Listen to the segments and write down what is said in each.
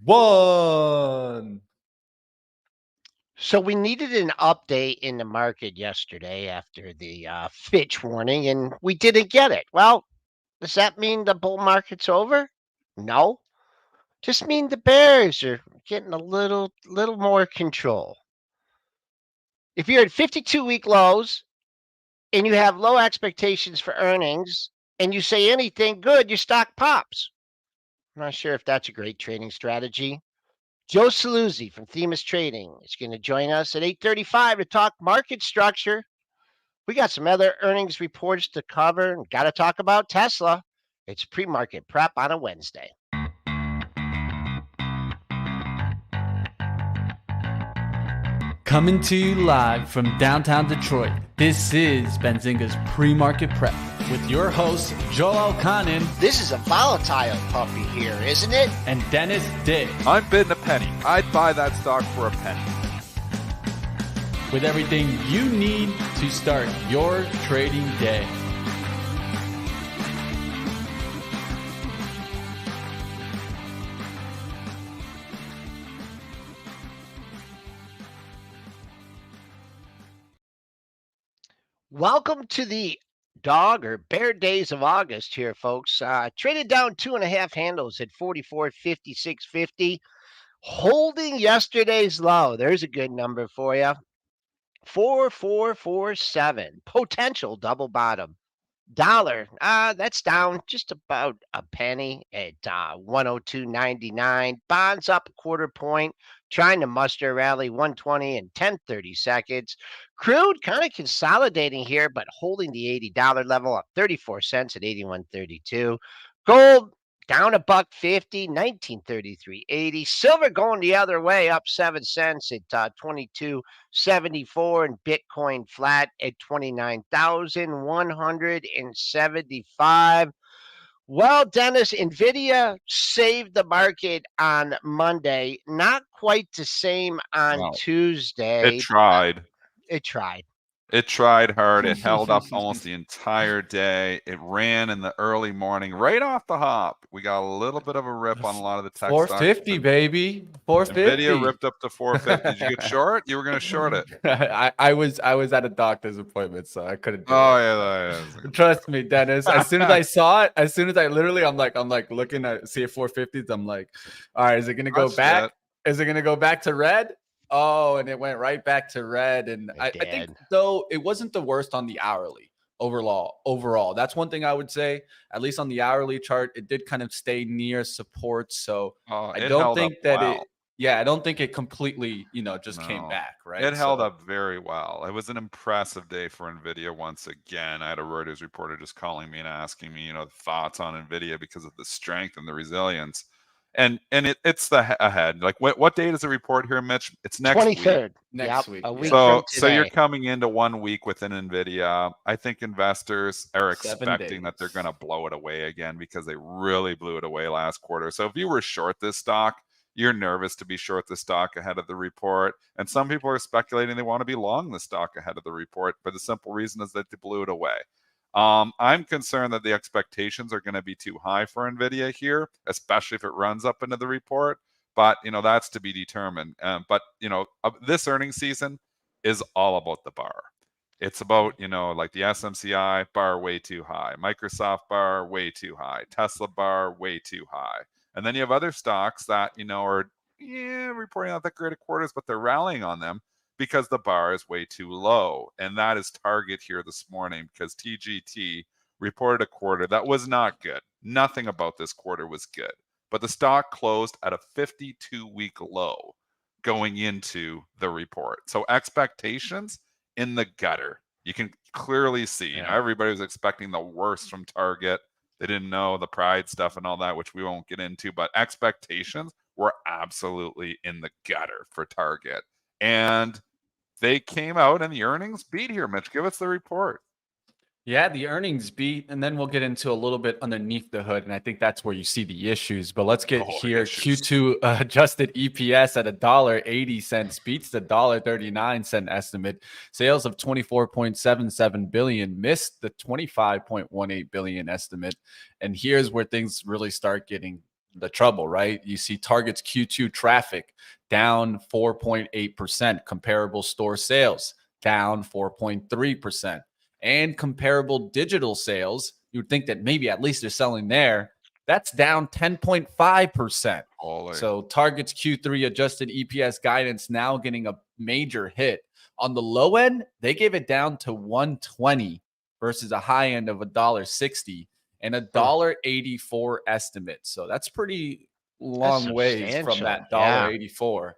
One. So we needed an update in the market yesterday after the Fitch warning, and we didn't get it. Well, does that mean the bull market's over? No. Just mean the bears are getting a little more control. If you're at 52-week lows and you have low expectations for earnings and you say anything good, your stock pops. I'm not sure if that's a great trading strategy. Joe Saluzzi from Themis Trading is going to join us at 8:35 to talk market structure. We got some other earnings reports to cover and got to talk about Tesla. It's pre-market prep on a Wednesday. Coming to you live from downtown Detroit, this is Benzinga's Pre-Market Prep with your host, Joe Elconin. This is a volatile puppy here, isn't it? And Dennis Dick. I'm bidding a penny. I'd buy that stock for a penny. With everything you need to start your trading day. Welcome to the dog or bear days of August here, folks. Traded down 2.5 handles at 44.5650. Holding yesterday's low. There's a good number for you. 4447. Potential double bottom. Dollar, that's down just about a penny at 102.99. Bonds up a quarter point, trying to muster a rally 120 in 10-30 seconds. Crude kind of consolidating here, but holding the $80 level, up 34 cents at 81.32. Gold down $1.50, 1933.80. Silver going the other way, up 7 cents at 22.74, and Bitcoin flat at 29,175. Well, Dennis, Nvidia saved the market on Monday. Not quite the same on Tuesday. It tried. It tried. It tried hard. It held up almost the entire day. It ran in the early morning, right off the hop. We got a little bit of a rip on a lot of the tech 450, stocks. baby. 450. Nvidia ripped up to 450. Did you get short? You were going to short it. I was at a doctor's appointment, so I couldn't do it. Yeah. Trust me, Dennis. As soon as I saw it, I'm like looking at see 450s. I'm like, all right, is it gonna go back? Is it gonna go back to red? Oh, and it went right back to red. And I think, though, it wasn't the worst on the hourly overall. That's one thing I would say. At least on the hourly chart, it did kind of stay near support. So I don't think that I don't think it completely, just came back, right? It held up very well. It was an impressive day for Nvidia once again. I had a Reuters reporter just calling me and asking me, thoughts on Nvidia because of the strength and the resilience. And it's the ahead. Like what date is the report here, Mitch? It's next 23rd. week. Next week. A week so you're coming into 1 week within Nvidia. I think investors are expecting that they're going to blow it away again because they really blew it away last quarter. So if you were short this stock, you're nervous to be short the stock ahead of the report. And some people are speculating they want to be long the stock ahead of the report for the simple reason is that they blew it away. I'm concerned that the expectations are going to be too high for Nvidia here, especially if it runs up into the report. But, that's to be determined. But this earnings season is all about the bar. It's about, like the SMCI bar way too high, Microsoft bar way too high, Tesla bar way too high. And then you have other stocks that, are reporting out that great quarters, but they're rallying on them because the bar is way too low. And that is Target here this morning because TGT reported a quarter that was not good. Nothing about this quarter was good. But the stock closed at a 52-week low going into the report. So expectations in the gutter. You can clearly see, everybody was expecting the worst from Target. They didn't know the pride stuff and all that, which we won't get into. But expectations were absolutely in the gutter for Target. And they came out and the earnings beat here. Mitch, give us the report. Yeah, the earnings beat, and then we'll get into a little bit underneath the hood, and I think that's where you see the issues. But let's get here. Q2 adjusted EPS at $1.80 beats the $1.39 estimate. Sales of $24.77 billion missed the $25.18 billion estimate. And here's where things really start getting the trouble, right? You see Target's Q2 traffic down 4.8%, comparable store sales down 4.3%, and comparable digital sales, you would think that maybe at least they're selling there, that's down 10.5%. So Target's Q3 adjusted EPS guidance now getting a major hit. On the low end, they gave it down to 120 versus a high end of $1.60 and a $1.84 estimate. So that's pretty long ways from that $1.84.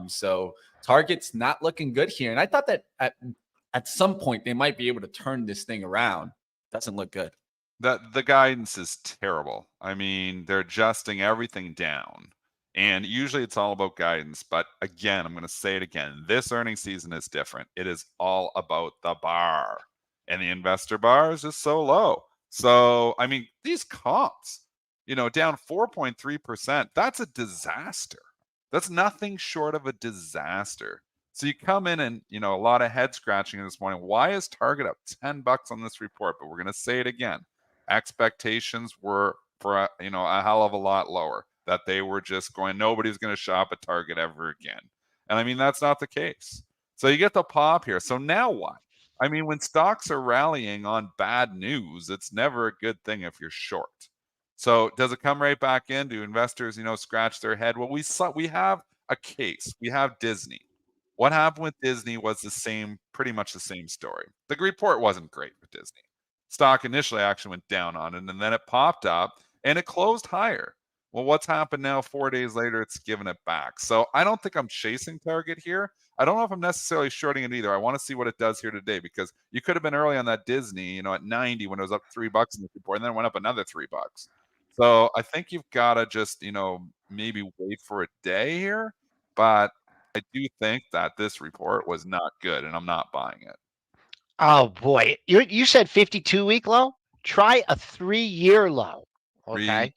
So Target's not looking good here. And I thought that at some point they might be able to turn this thing around. Doesn't look good. The guidance is terrible. I mean, they're adjusting everything down. And usually it's all about guidance. But again, I'm going to say it again. This earnings season is different. It is all about the bar. And the investor bar is just so low. So, I mean, these comps, down 4.3%, that's a disaster. That's nothing short of a disaster. So you come in and, a lot of head scratching this morning. Why is Target up $10 on this report? But we're going to say it again. Expectations were for a hell of a lot lower, that they were just going, nobody's going to shop at Target ever again. And I mean, that's not the case. So you get the pop here. So now what? I mean, when stocks are rallying on bad news, it's never a good thing if you're short. So does it come right back in? Do investors, scratch their head? Well, we have a case. We have Disney. What happened with Disney was pretty much the same story. The report wasn't great for Disney. Stock initially actually went down on it, and then it popped up and it closed higher. Well, what's happened now? 4 days later, it's given it back. So I don't think I'm chasing Target here. I don't know if I'm necessarily shorting it either. I want to see what it does here today, because you could have been early on that Disney, at 90 when it was up $3 in the report, and then it went up another $3. So I think you've got to just, maybe wait for a day here. But I do think that this report was not good, and I'm not buying it. Oh boy, you said 52-week low. Try a 3-year low. Okay.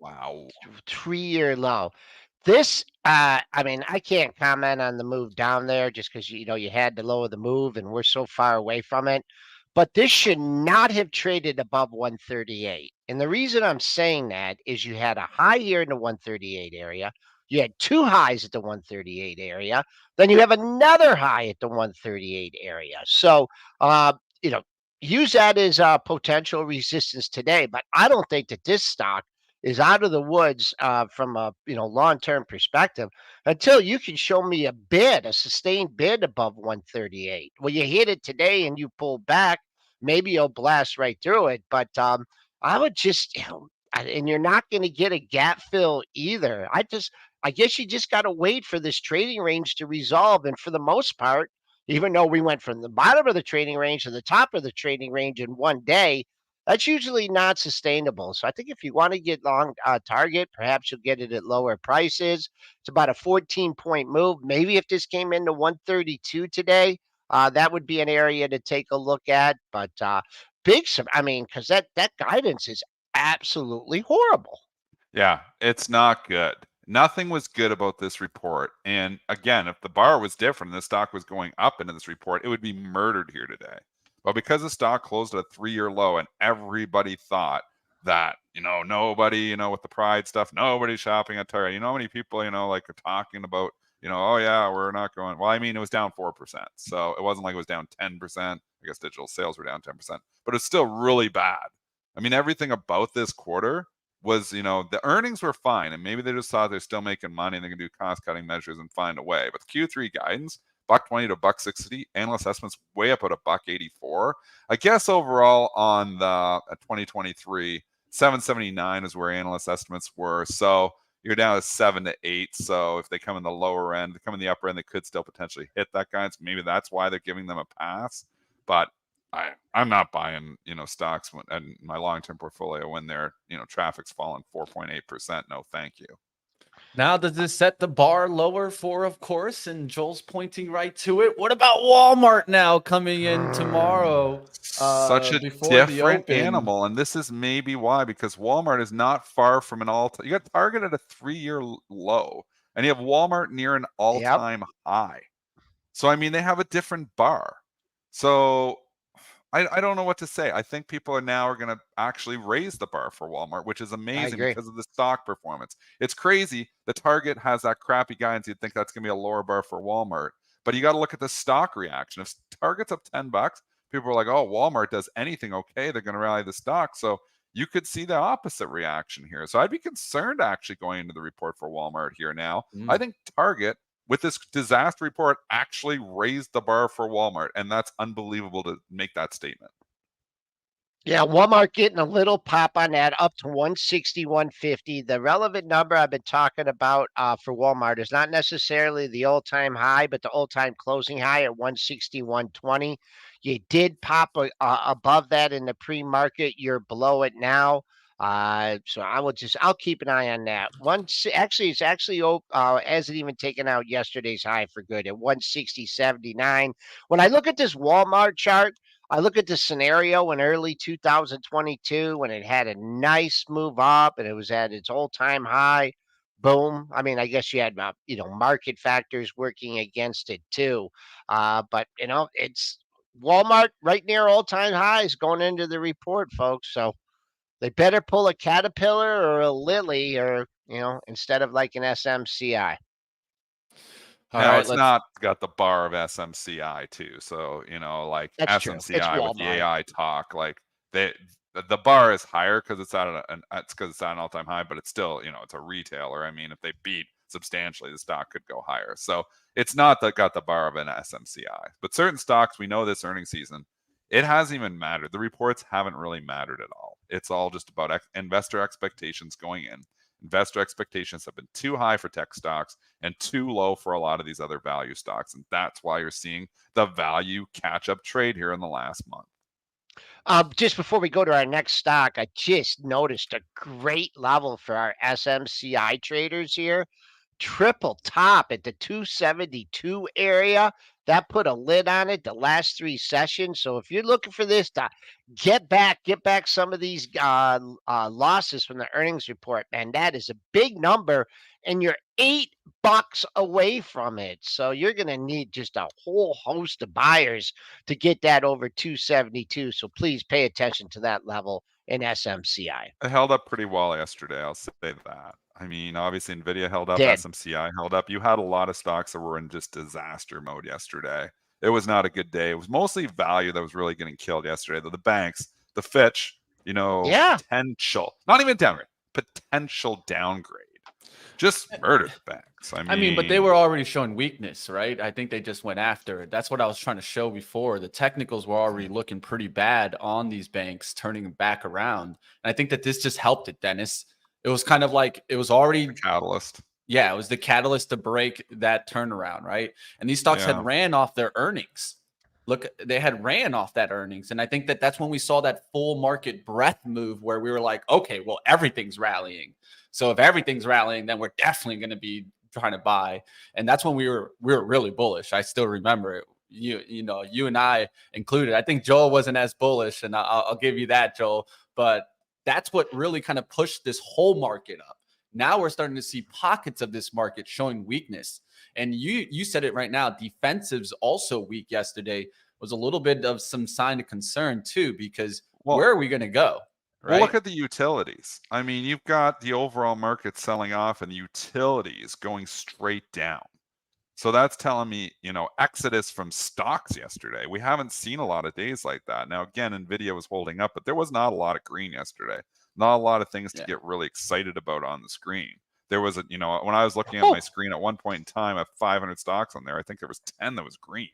Wow. 3-year low. This, I mean, I can't comment on the move down there just because you had to lower the move and we're so far away from it. But this should not have traded above 138. And the reason I'm saying that is you had a high here in the 138 area. You had 2 highs at the 138 area. Then you have another high at the 138 area. So, use that as potential resistance today. But I don't think that this stock is out of the woods from a long-term perspective until you can show me a sustained bid above 138. Well, you hit it today and you pull back, maybe you'll blast right through it. But I would just, and you're not going to get a gap fill either. I guess you just got to wait for this trading range to resolve. And for the most part, even though we went from the bottom of the trading range to the top of the trading range in one day, that's usually not sustainable. So I think if you want to get long Target, perhaps you'll get it at lower prices. It's about a 14-point move. Maybe if this came into 132 today, that would be an area to take a look at. But because that guidance is absolutely horrible. Yeah, it's not good. Nothing was good about this report. And again, if the bar was different and the stock was going up into this report, it would be murdered here today. But because the stock closed at a 3-year low and everybody thought that, nobody, with the pride stuff, nobody's shopping at Target. You know how many people, are talking about, oh yeah, we're not going. Well, I mean, it was down 4%. So it wasn't like it was down 10%. I guess digital sales were down 10%, but it's still really bad. I mean, everything about this quarter was, the earnings were fine. And maybe they just thought they're still making money and they can do cost cutting measures and find a way. But the Q3 guidance, $1.20 to $1.60, analyst estimates way up at $1.84. I guess overall on the 2023, 779 is where analyst estimates were. So you're down to 7 to 8. So if they come in the lower end, they come in the upper end, they could still potentially hit that guidance. Maybe that's why they're giving them a pass. But I'm not buying, stocks in my long-term portfolio when their, traffic's fallen 4.8%. No, thank you. Now, does this set the bar lower for, of course, and Joel's pointing right to it? What about Walmart now coming in tomorrow? Such a different animal, and this is maybe why, because Walmart is not far from an all-time. You got Target at a 3-year low, and you have Walmart near an all-time high. So, I mean, they have a different bar. So, I don't know what to say. I think people are now going to actually raise the bar for Walmart, which is amazing because of the stock performance. It's crazy. The Target has that crappy guidance. You'd think that's going to be a lower bar for Walmart, but you got to look at the stock reaction. If Target's up $10, people are like, oh, Walmart does anything okay, they're going to rally the stock. So you could see the opposite reaction here. So I'd be concerned actually going into the report for Walmart here now. I think Target, with this disaster report, actually raised the bar for Walmart, and that's unbelievable to make that statement. Yeah, Walmart getting a little pop on that, up to 160, 150. The relevant number I've been talking about for Walmart is not necessarily the all-time high, but the all-time closing high at 160, 120. You did pop above that in the pre-market. You're below it now. So I'll keep an eye on that. It's actually hasn't even taken out yesterday's high for good at 160.79. When I look at this Walmart chart, I look at the scenario in early 2022 when it had a nice move up and it was at its all-time high. Boom. I mean, I guess you had market factors working against it too. But it's Walmart right near all-time highs going into the report, folks. So they better pull a Caterpillar or a Lilly or, instead of like an SMCI. Now, it's not got the bar of SMCI too. So, like That's SMCI with the AI talk, like the bar is higher because it's at an all-time high, but it's still, it's a retailer. I mean, if they beat substantially, the stock could go higher. So it's not got the bar of an SMCI, but certain stocks, we know this earnings season, it hasn't even mattered. The reports haven't really mattered at all. It's all just about investor expectations going in. Investor expectations have been too high for tech stocks and too low for a lot of these other value stocks. And that's why you're seeing the value catch-up trade here in the last month. Just before we go to our next stock, I just noticed a great level for our SMCI traders here. Triple top at the 272 area. That put a lid on it the last 3 sessions. So if you're looking for this to get back some of these losses from the earnings report, man, that is a big number, and you're $8 away from it. So you're going to need just a whole host of buyers to get that over 272. So please pay attention to that level in SMCI. It held up pretty well yesterday, I'll say that. I mean, obviously Nvidia held up, SMCI held up. You had a lot of stocks that were in just disaster mode yesterday. It was not a good day. It was mostly value that was really getting killed yesterday. The banks, the Fitch, potential, not even downgrade, potential downgrade, just murdered the banks. I mean, but they were already showing weakness, right? I think they just went after it. That's what I was trying to show before. The technicals were already looking pretty bad on these banks, turning them back around. And I think that this just helped it, Dennis. It was kind of like it was already the catalyst. Yeah, it was the catalyst to break that turnaround, right? And these stocks had ran off their earnings. Look, they had ran off that earnings. And I think that that's when we saw that full market breadth move where we were like, okay, well, everything's rallying. So if everything's rallying, then we're definitely going to be trying to buy. And that's when we were really bullish. I still remember it. You and I included. I think Joel wasn't as bullish, and I'll give you that, Joel. But that's what really kind of pushed this whole market up. Now we're starting to see pockets of this market showing weakness. And you said it right now. Defensives also weak yesterday was a little bit of some sign of concern too, because where are we going to go? Right? Well, look at the utilities. I mean, you've got the overall market selling off and the utilities going straight down. So that's telling me, exodus from stocks yesterday. We haven't seen a lot of days like that. Now, again, Nvidia was holding up, but there was not a lot of green yesterday. Not a lot of things to get really excited about on the screen. There was when I was looking at my screen at one point in time, I have 500 stocks on there. I think there was 10 that was green.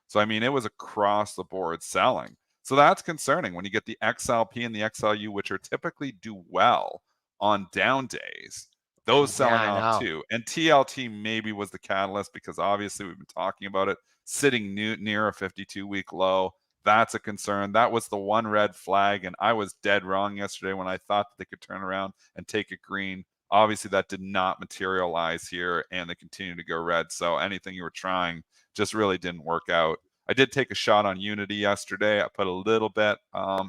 So, I mean, it was across the board selling. So that's concerning when you get the XLP and the XLU, which are typically do well on down days. Those selling off too. And TLT maybe was the catalyst because obviously we've been talking about it sitting near a 52-week low. That's a concern. That was the one red flag. And I was dead wrong yesterday when I thought that they could turn around and take it green. Obviously, that did not materialize here and they continue to go red. So anything you were trying just really didn't work out. I did take a shot on Unity yesterday. I put a little bit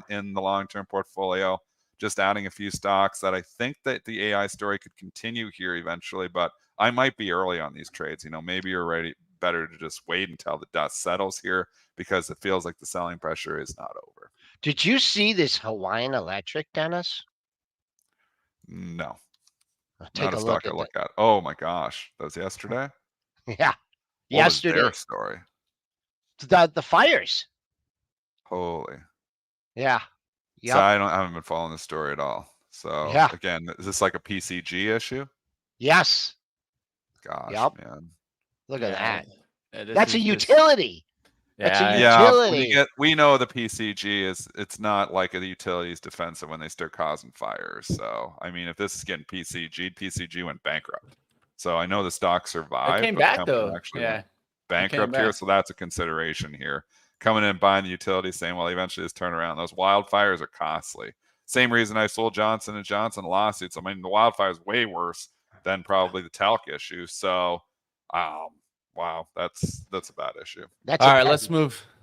in the long-term portfolio, just adding a few stocks that I think that the AI story could continue here eventually, but I might be early on these trades. Maybe you're better to just wait until the dust settles here, because it feels like the selling pressure is not over. Did you see this Hawaiian Electric, Dennis? No, Take not a a look stock I at look at. Oh my gosh, that was yesterday. that. Yeah, What was yesterday. their story? The fires. Holy. Yeah. So Yep. I haven't been following the story at all. So Yeah. again, is this like a PCG issue? Yes. Gosh, Yep. man. Look at that. This That's a is just- utility. That's a Yeah, utility. we know the PCG it's not like the utilities defensive when they start causing fires. So I mean, if this is getting PCG went bankrupt. So I know the stock survived, It came but the back company though. actually Yeah. went bankrupt here. So that's a consideration here. Coming in buying the utility, saying, well, eventually this turnaround. Those wildfires are costly. Same reason I sold Johnson & Johnson lawsuits. I mean, the wildfire is way worse than probably the talc issue. So wow, that's a bad issue. That's all right.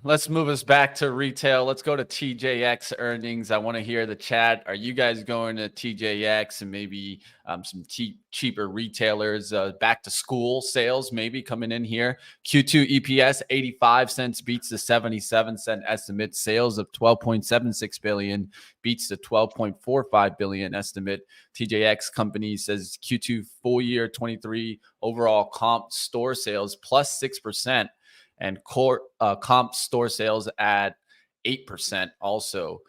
Let's move us back to retail. Let's go to TJX earnings. I want to hear the chat. Are you guys going to TJX and maybe some cheaper retailers? Back to school sales maybe coming in here. Q2 EPS 85 cents beats the 77-cent estimate. Sales of 12.76 billion beats the 12.45 billion estimate. TJX company says Q2 full year 23 overall comp store sales plus 6%. And core comp store sales at 8% also.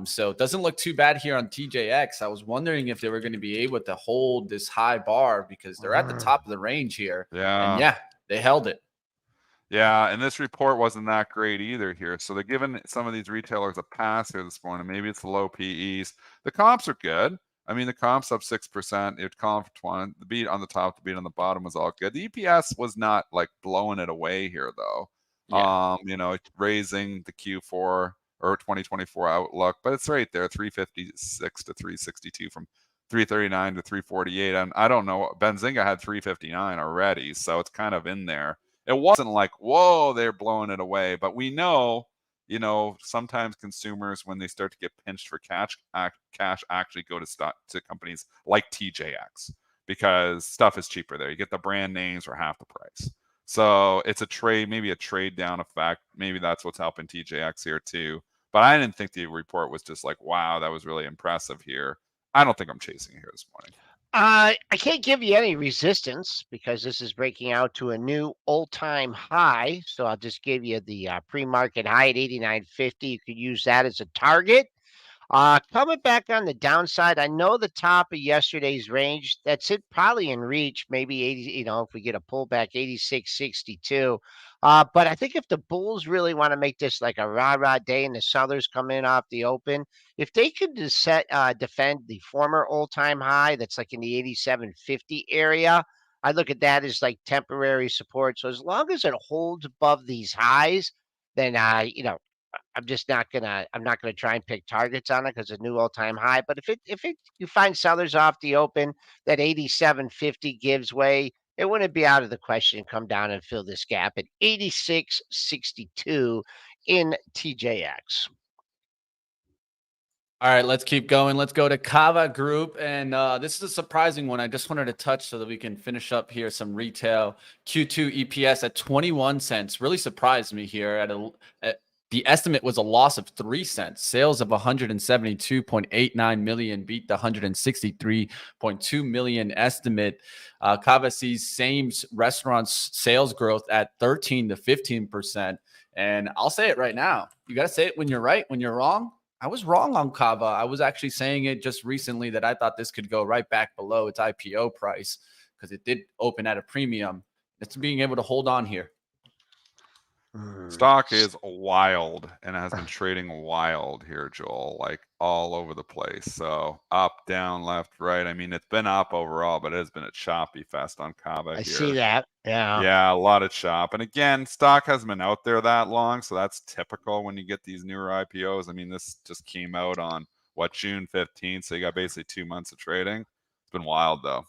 So it doesn't look too bad here on TJX. I was wondering if they were going to be able to hold this high bar because they're at the top of the range here. Yeah. And they held it. Yeah, and this report wasn't that great either here. So they're giving some of these retailers a pass here this morning. Maybe it's the low PEs. The comps are good. I mean, the comps up 6%. It's calling for 20. The beat on the top, the beat on the bottom was all good. The EPS was not like blowing it away here though. Yeah. Raising the Q4 or 2024 outlook, but it's right there, 356 to 362 from 339 to 348. And I don't know, Benzinga had 359 already, so it's kind of in there. It wasn't like, whoa, they're blowing it away, but we know, sometimes consumers, when they start to get pinched for cash actually go to companies like TJX because stuff is cheaper there. You get the brand names for half the price. So it's maybe a trade down effect. Maybe that's what's helping TJX here too. But I didn't think the report was just like, wow, that was really impressive here. I don't think I'm chasing it here this morning. I can't give you any resistance because this is breaking out to a new all-time high. So I'll just give you the pre-market high at 89.50. You could use that as a target. Coming back on the downside, I know the top of yesterday's range, that's it probably in reach, maybe 80, if we get a pullback, 86.62. But I think if the bulls really want to make this like a rah-rah day and the sellers come in off the open, if they could defend the former all-time high that's like in the 87.50 area, I look at that as like temporary support. So as long as it holds above these highs, then I'm not gonna try and pick targets on it because it's a new all-time high. But if you find sellers off the open, that 87.50 gives way, it wouldn't be out of the question to come down and fill this gap at 86.62 in TJX. All right, let's keep going. Let's go to Cava Group. And this is a surprising one. I just wanted to touch so that we can finish up here some retail. Q2 EPS at 21 cents. Really surprised me here. The estimate was a loss of 3 cents. Sales of 172.89 million beat the 163.2 million estimate. Cava sees same restaurants sales growth at 13 to 15%. And I'll say it right now. You got to say it when you're right. When you're wrong, I was wrong on Cava. I was actually saying it just recently that I thought this could go right back below its IPO price because it did open at a premium. It's being able to hold on here. Stock is wild and has been trading wild here, Joel, like all over the place. So up, down, left, right. I mean, it's been up overall, but it has been a choppy fest on Cava here. I see that. Yeah. Yeah, a lot of chop. And again, stock hasn't been out there that long. So that's typical when you get these newer IPOs. I mean, this just came out on June 15th. So you got basically 2 months of trading. It's been wild though.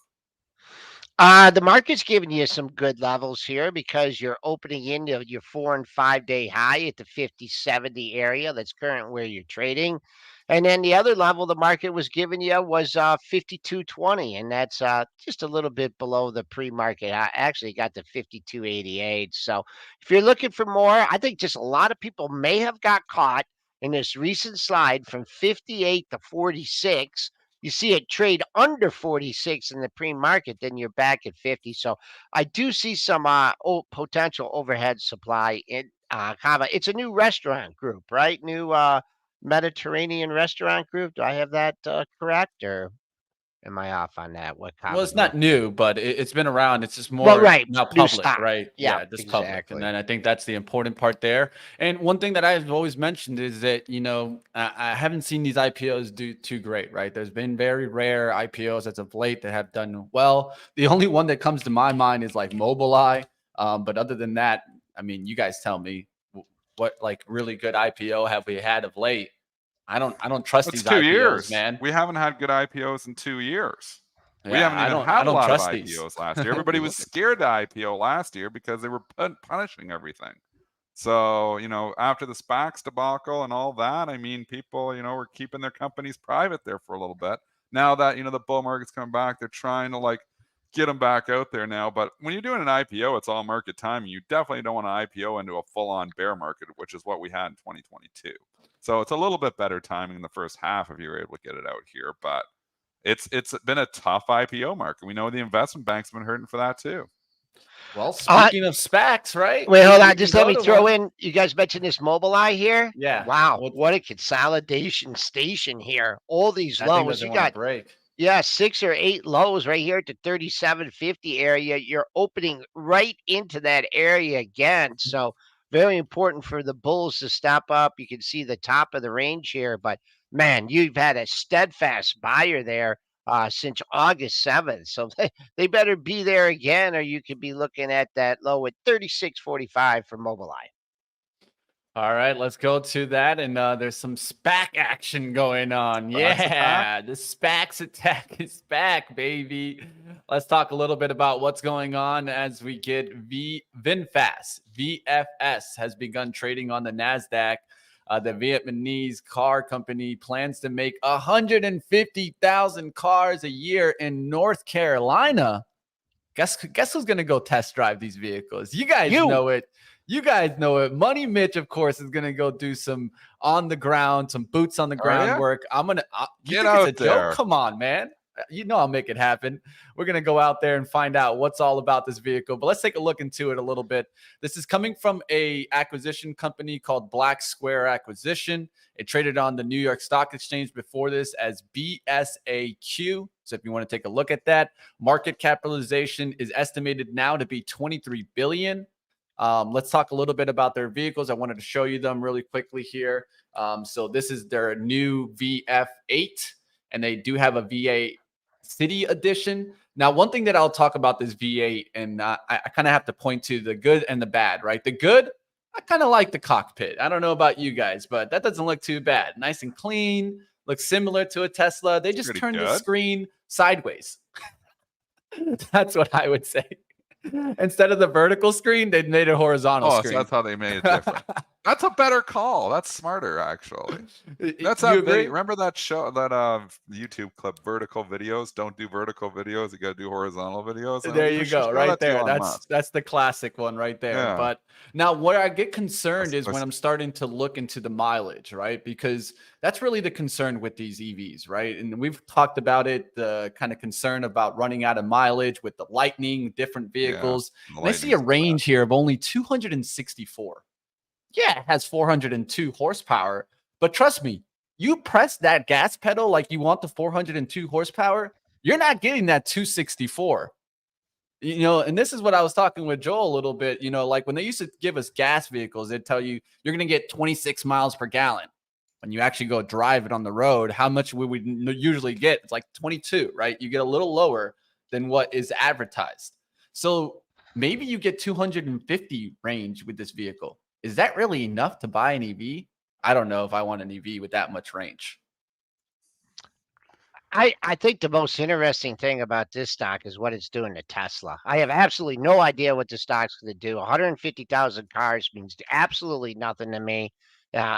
The market's giving you some good levels here because you're opening into your 4 and 5 day high at the 50-70 area. That's current where you're trading. And then the other level the market was giving you was 52.20, and that's just a little bit below the pre-market. I actually got to 52.88. So if you're looking for more, I think just a lot of people may have got caught in this recent slide from 58 to 46. You see it trade under 46 in the pre-market, then you're back at 50. So I do see some potential overhead supply in Cava. It's a new restaurant group, right? New Mediterranean restaurant group. Do I have that correct, or am I off on that? What Well, Cava it's not new, but it's been around. It's just Well, more right. now New public, stock. right? Yeah, Yeah, just public. And exactly. then I think that's the important part there. And one thing that I've always mentioned is that, you know, I haven't seen these IPOs do too great, right? There's been very rare IPOs as of late that have done well. The only one that comes to my mind is like Mobileye. But other than that, I mean, you guys tell me what like really good IPO have we had of late? I don't trust It's these 2 IPOs, years. man. We haven't had good IPOs in 2 years. We Yeah, haven't even I had a don't lot of trust these. IPOs last year. Everybody was scared to IPO last year because they were punishing everything. So, you know, after the SPACs debacle and all that, I mean, people, you know, were keeping their companies private there for a little bit. Now that, you know, the bull market's coming back, they're trying to like get them back out there now. But when you're doing an IPO, it's all market timing. You definitely don't want to IPO into a full-on bear market, which is what we had in 2022. So it's a little bit better timing in the first half if you're able to get it out here. But it's been a tough IPO market. We know the investment banks have been hurting for that too. Well, speaking of SPACs, right? Wait, hold on. can Just let go me to throw one. in. You guys mentioned this Mobileye here. Yeah. Wow, what a consolidation station here. All these That thing lows. doesn't You want to got break. 6 or 8 lows right here at the 37.50 area. You're opening right into that area again. So very important for the bulls to step up. You can see the top of the range here, but man, you've had a steadfast buyer there since August 7th. So they better be there again, or you could be looking at that low at 36.45 for Mobileye. All right, let's go to that. And there's some SPAC action going on. SPACs attack? The SPACs attack is back, baby. Let's talk a little bit about what's going on as we get VinFast. VFS has begun trading on the NASDAQ. The Vietnamese car company plans to make 150,000 cars a year in North Carolina. Guess who's going to go test drive these vehicles? You guys know it. You guys know it. Money Mitch, of course, is going to go do some on the ground, some boots on the ground work. I'm going to get out it's a there. joke? Come on, man. You know I'll make it happen. We're going to go out there and find out what's all about this vehicle. But let's take a look into it a little bit. This is coming from a acquisition company called Black Square Acquisition. It traded on the New York Stock Exchange before this as BSAQ. So if you want to take a look at that, market capitalization is estimated now to be $23 billion. Let's talk a little bit about their vehicles. I wanted to show you them really quickly here. So this is their new VF8, and they do have a V8 City Edition. Now, one thing that I'll talk about this V8, and I kind of have to point to the good and the bad, right? The good, I kind of like the cockpit. I don't know about you guys, but that doesn't look too bad. Nice and clean, looks similar to a Tesla. They just turned the screen sideways. That's what I would say. Instead of the vertical screen, they made a horizontal screen. So that's how they made it different. That's a better call. That's smarter, actually. That's that video. Remember that show, that YouTube clip, vertical videos? Don't do vertical videos. You got to do horizontal videos. There you go, right there. That's the classic one right there. Yeah. But now where I get concerned is when I'm starting to look into the mileage, right? Because that's really the concern with these EVs, right? And we've talked about it, the kind of concern about running out of mileage with the Lightning, different vehicles. And I see a range here of only 264. Yeah, it has 402 horsepower, but trust me, you press that gas pedal like you want the 402 horsepower, you're not getting that 264. You know, and this is what I was talking with Joel a little bit, you know, like when they used to give us gas vehicles, they'd tell you you're going to get 26 miles per gallon. When you actually go drive it on the road, how much we would usually get? It's like 22, right? You get a little lower than what is advertised. So maybe you get 250 range with this vehicle. Is that really enough to buy an EV? I don't know if I want an EV with that much range. I think the most interesting thing about this stock is what it's doing to Tesla. I have absolutely no idea what the stock's going to do. 150,000 cars means absolutely nothing to me.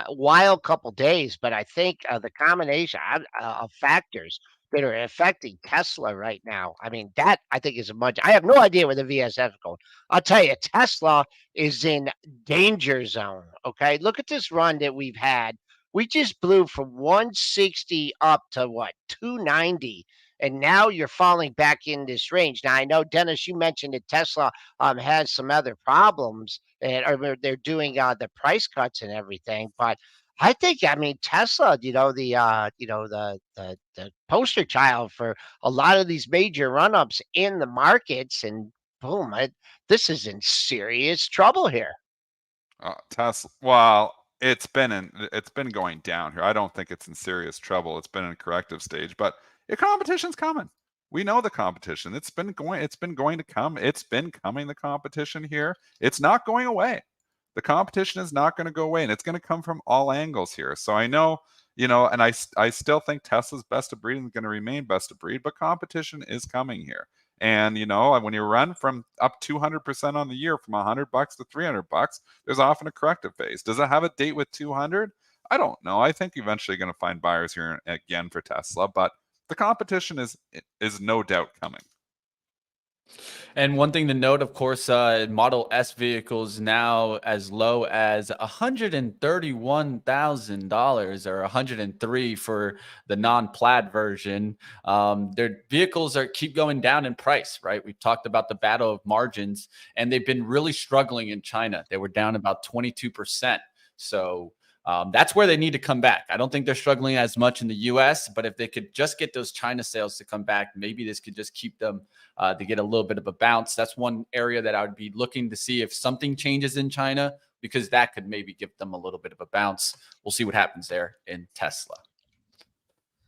Wild couple days, but I think the combination of factors that are affecting Tesla right now, I mean, that I think is a much. I have no idea where the VSF is going. I'll tell you, Tesla is in danger zone. Okay, look at this run that we've had. We just blew from 160 up to what, 290, and now you're falling back in this range. Now I know, Dennis, you mentioned that Tesla has some other problems, and or they're doing the price cuts and everything. But I think, I mean, Tesla, the poster child for a lot of these major run ups in the markets, and boom, this is in serious trouble here. Tesla. Well, it's been going down here. I don't think it's in serious trouble. It's been in a corrective stage, but the competition's coming. We know the competition. It's been going to come. It's been coming, the competition here. It's not going away. The competition is not going to go away, and it's going to come from all angles here. So I know, and I still think Tesla's best of breed is going to remain best of breed, but competition is coming here. And when you run from up 200% on the year, from $100 to $300, there's often a corrective phase. Does it have a date with 200? I don't know. I think eventually going to find buyers here again for Tesla, but the competition is no doubt coming. And one thing to note, of course, Model S vehicles now as low as $131,000 or $103 for the non-plaid version. Their vehicles keep going down in price, right? We've talked about the battle of margins, and they've been really struggling in China. They were down about 22%. So that's where they need to come back. I don't think they're struggling as much in the US, but if they could just get those China sales to come back, maybe this could just keep them to get a little bit of a bounce. That's one area that I would be looking to see if something changes in China, because that could maybe give them a little bit of a bounce. We'll see what happens there in Tesla.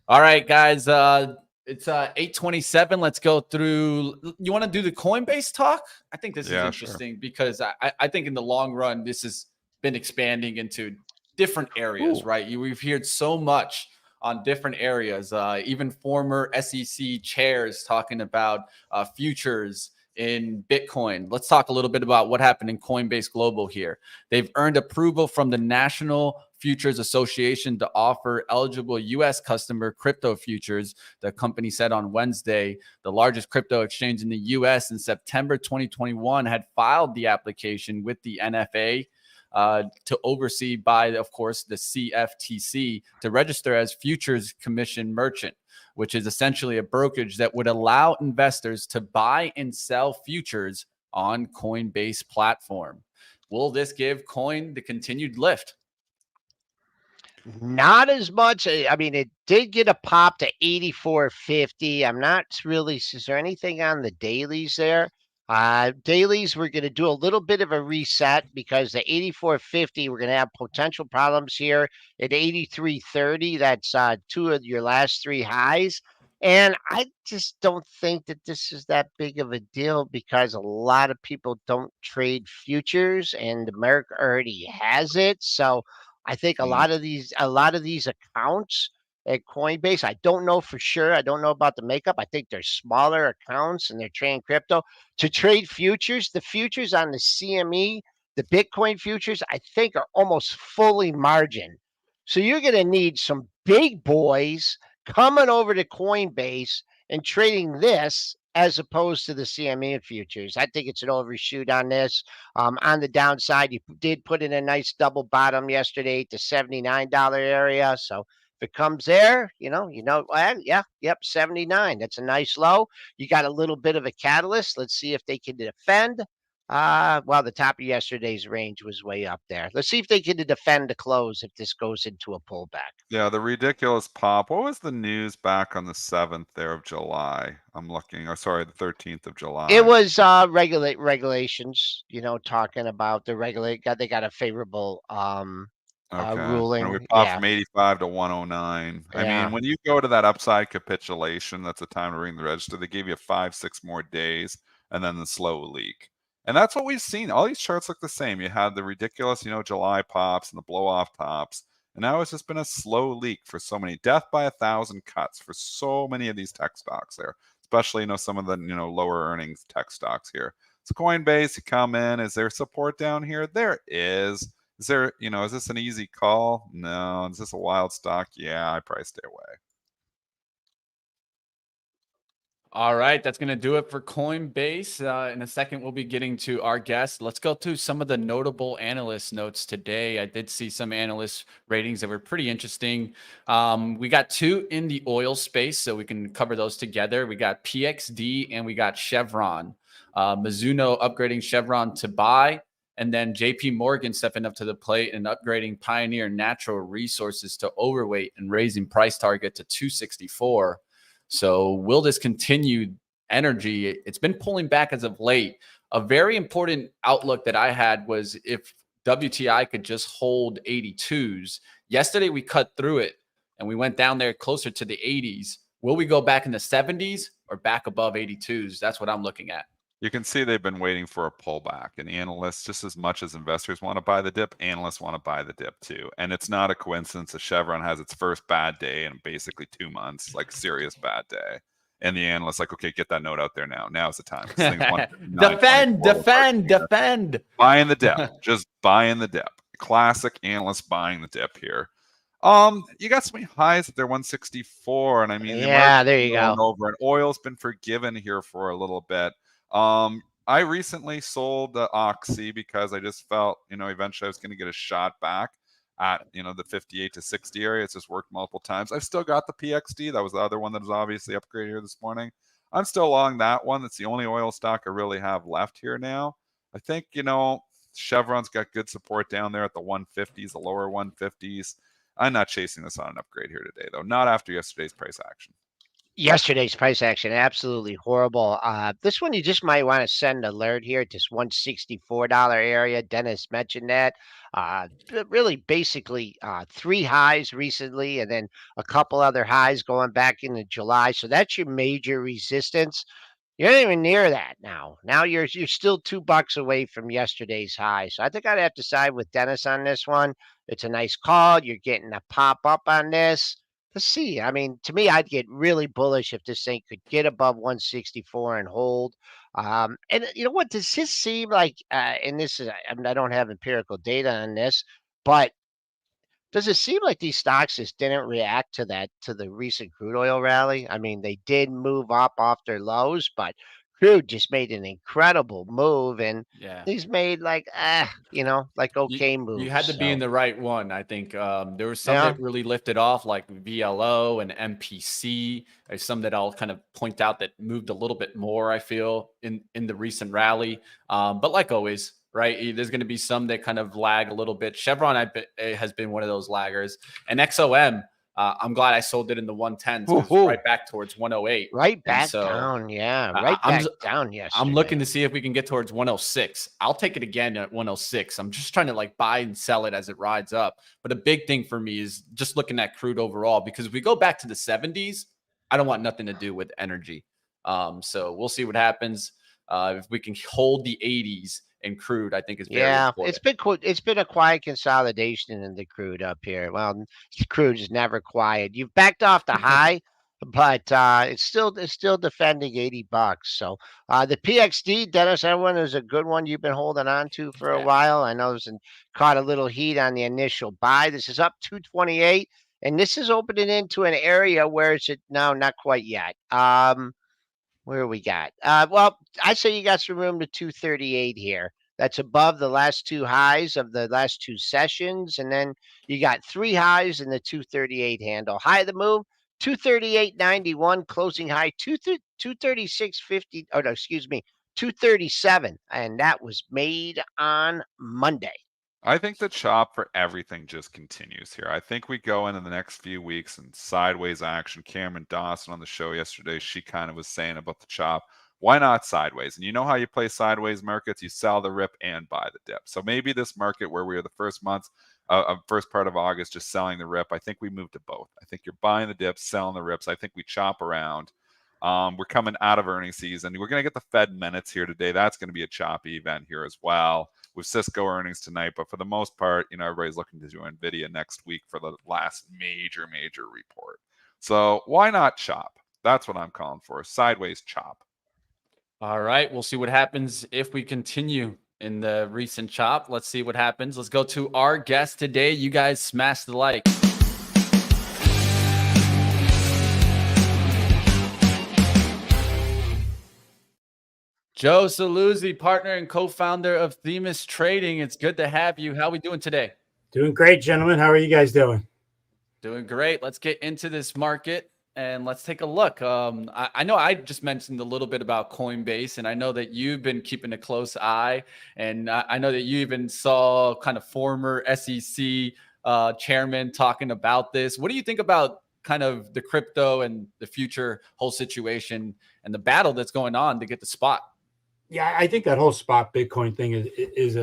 All right, guys. It's 8:27. Let's go through. You want to do the Coinbase talk? I think this is interesting because I think in the long run, this has been expanding into different areas, right? We've heard so much on different areas, even former SEC chairs talking about futures in Bitcoin. Let's talk a little bit about what happened in Coinbase Global here. They've earned approval from the National Futures Association to offer eligible U.S. customer crypto futures, the company said on Wednesday. The largest crypto exchange in the U.S. in September 2021 had filed the application with the NFA to oversee by, of course, the CFTC to register as futures commission merchant, which is essentially a brokerage that would allow investors to buy and sell futures on Coinbase platform. Will this give Coin the continued lift? Not as much. I mean, it did get a pop to 84.50. I'm not really. Is there anything on the dailies there? Dailies, we're going to do a little bit of a reset because the 84.50, we're going to have potential problems here at 83.30. That's two of your last three highs. And I just don't think that this is that big of a deal because a lot of people don't trade futures and America already has it. So I think a lot of these accounts at Coinbase, I don't know for sure. I don't know about the makeup. I think they're smaller accounts and they're trading crypto. To trade futures, the futures on the CME, the Bitcoin futures, I think are almost fully margin. So you're going to need some big boys coming over to Coinbase and trading this as opposed to the CME futures. I think it's an overshoot on this. On the downside, you did put in a nice double bottom yesterday to $79 area. So if it comes there, well, yep, 79. That's a nice low. You got a little bit of a catalyst. Let's see if they can defend. Well, the top of yesterday's range was way up there. Let's see if they can defend the close if this goes into a pullback. Yeah, the ridiculous pop. What was the news back on the 7th there of July? I'm looking. Oh, sorry, the 13th of July. It was regulations, talking about the they got a favorable ruling. And we popped from 85 to 109. Yeah. I mean, when you go to that upside capitulation, that's the time to ring the register. They gave you 5-6 more days and then the slow leak. And that's what we've seen. All these charts look the same. You had the ridiculous, July pops and the blow off tops. And now it's just been a slow leak for so many, death by 1,000 cuts for so many of these tech stocks there, especially, some of the, lower earnings tech stocks here. So Coinbase, you come in, is there support down here? There is. Is there, is this an easy call? No. Is this a wild stock? Yeah, I probably stay away. All right, that's going to do it for Coinbase. In a second, we'll be getting to our guest. Let's go through some of the notable analyst notes today. I did see some analyst ratings that were pretty interesting. We got 2 in the oil space, so we can cover those together. We got PXD and we got Chevron. Mizuno upgrading Chevron to buy, and then JP Morgan stepping up to the plate and upgrading Pioneer Natural Resources to overweight and raising price target to 264. So will this continue energy? It's been pulling back as of late. A very important outlook that I had was if WTI could just hold 82s. Yesterday, we cut through it and we went down there closer to the 80s. Will we go back in the 70s or back above 82s? That's what I'm looking at. You can see they've been waiting for a pullback, and analysts, just as much as investors want to buy the dip, analysts want to buy the dip too. And it's not a coincidence that Chevron has its first bad day in basically 2 months, like serious bad day. And the analysts like, okay, get that note out there now. Now's the time. Defend. Buying the dip, just buying the dip. Classic analyst buying the dip here. You got some highs at their 164, and I mean, yeah, there you go. Over, and oil's been forgiven here for a little bit. I recently sold the Oxy because I just felt, eventually I was going to get a shot back at, the 58 to 60 area. It's just worked multiple times. I've still got the PXD. That was the other one that was obviously upgraded here this morning. I'm still along that one. That's the only oil stock I really have left here now. I think, Chevron's got good support down there at the 150s, the lower 150s. I'm not chasing this on an upgrade here today, though. Not after yesterday's price action. Yesterday's price action, absolutely horrible. This one, you just might want to send an alert here at this $164 area. Dennis mentioned that. Really, basically, 3 highs recently, and then a couple other highs going back into July. So that's your major resistance. You're not even near that now. Now you're still $2 away from yesterday's high. So I think I'd have to side with Dennis on this one. It's a nice call. You're getting a pop up on this. Let's see. I mean, to me, I'd get really bullish if this thing could get above 164 and hold. And you know what? Does this seem like? And this is, I don't have empirical data on this, but does it seem like these stocks just didn't react to the recent crude oil rally? I mean, they did move up off their lows, but crude just made an incredible move, and these made like okay moves. You had to be in the right one. I think there was some that really lifted off, like VLO and MPC. There's some that I'll kind of point out that moved a little bit more, I feel, in the recent rally. But like always, right, there's going to be some that kind of lag a little bit. Chevron has been one of those laggers, and XOM. I'm glad I sold it in the 110s, right back towards 108. Right back down, yeah. Right back down, yes. I'm looking to see if we can get towards 106. I'll take it again at 106. I'm just trying to like buy and sell it as it rides up. But a big thing for me is just looking at crude overall, because if we go back to the 70s, I don't want nothing to do with energy. So we'll see what happens. If we can hold the 80s in crude, I think is very important. It's been a quiet consolidation in the crude up here. Well, crude is never quiet. You've backed off the high, but it's still defending $80. So the PXD, Dennis, that one is a good one you've been holding on to for a while. I know it's caught a little heat on the initial buy. This is up 228, and this is opening into an area where it's not quite yet. Where we got? Well, I say you got some room to 238 here. That's above the last 2 highs of the last 2 sessions. And then you got 3 highs in the 238 handle. High of the move, 238.91. Closing high, 236.50. Oh, no, excuse me, 237. And that was made on Monday. I think the chop for everything just continues here. I think we go into the next few weeks and sideways action. Cameron Dawson on the show yesterday, she kind of was saying about the chop. Why not sideways? And you know how you play sideways markets? You sell the rip and buy the dip. So maybe this market where we are the first part of August just selling the rip, I think we move to both. I think you're buying the dips, selling the rips. I think we chop around. We're coming out of earnings season. We're going to get the Fed minutes here today. That's going to be a choppy event here as well. with Cisco earnings tonight. But for the most part, everybody's looking to do Nvidia next week for the last major report. So why not chop? That's what I'm calling for. Sideways chop. All right. We'll see what happens if we continue in the recent chop. Let's see what happens. Let's go to our guest today. You guys smash the like. Joe Saluzzi, partner and co-founder of Themis Trading. It's good to have you. How are we doing today? Doing great, gentlemen. How are you guys doing? Doing great. Let's get into this market and let's take a look. I know I just mentioned a little bit about Coinbase, and I know that you've been keeping a close eye, and I know that you even saw kind of former SEC chairman talking about this. What do you think about kind of the crypto and the future whole situation and the battle that's going on to get the spot? Yeah, I think that whole spot Bitcoin thing is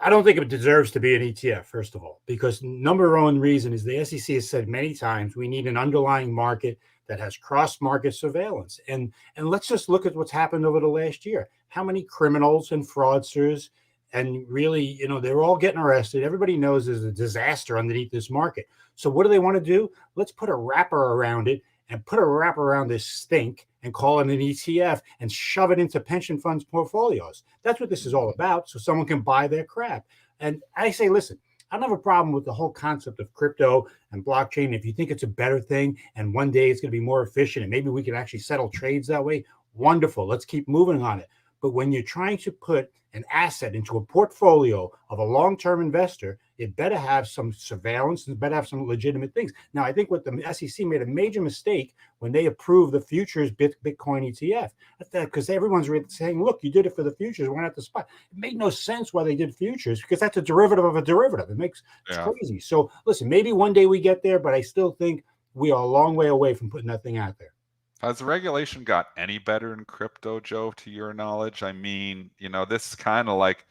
I don't think it deserves to be an ETF, first of all, because number one reason is the SEC has said many times we need an underlying market that has cross-market surveillance. And let's just look at what's happened over the last year. How many criminals and fraudsters, and really, they're all getting arrested. Everybody knows there's a disaster underneath this market. So what do they want to do? Let's put a wrapper around it and put a wrap around this stink and call it an ETF and shove it into pension funds portfolios. That's what this is all about, so someone can buy their crap. And I say, listen, I don't have a problem with the whole concept of crypto and blockchain. If you think it's a better thing and one day it's going to be more efficient and maybe we can actually settle trades that way, wonderful. Let's keep moving on it. But when you're trying to put an asset into a portfolio of a long-term investor, it better have some surveillance and better have some legitimate things. Now, I think what the SEC made a major mistake when they approved the futures Bitcoin ETF, because everyone's saying, look, you did it for the futures, we're not the spot. It made no sense why they did futures, because that's a derivative of a derivative. It's crazy. So listen, maybe one day we get there, but I still think we are a long way away from putting that thing out there. Has the regulation got any better in crypto, Joe, to your knowledge? I mean, this is kind of like,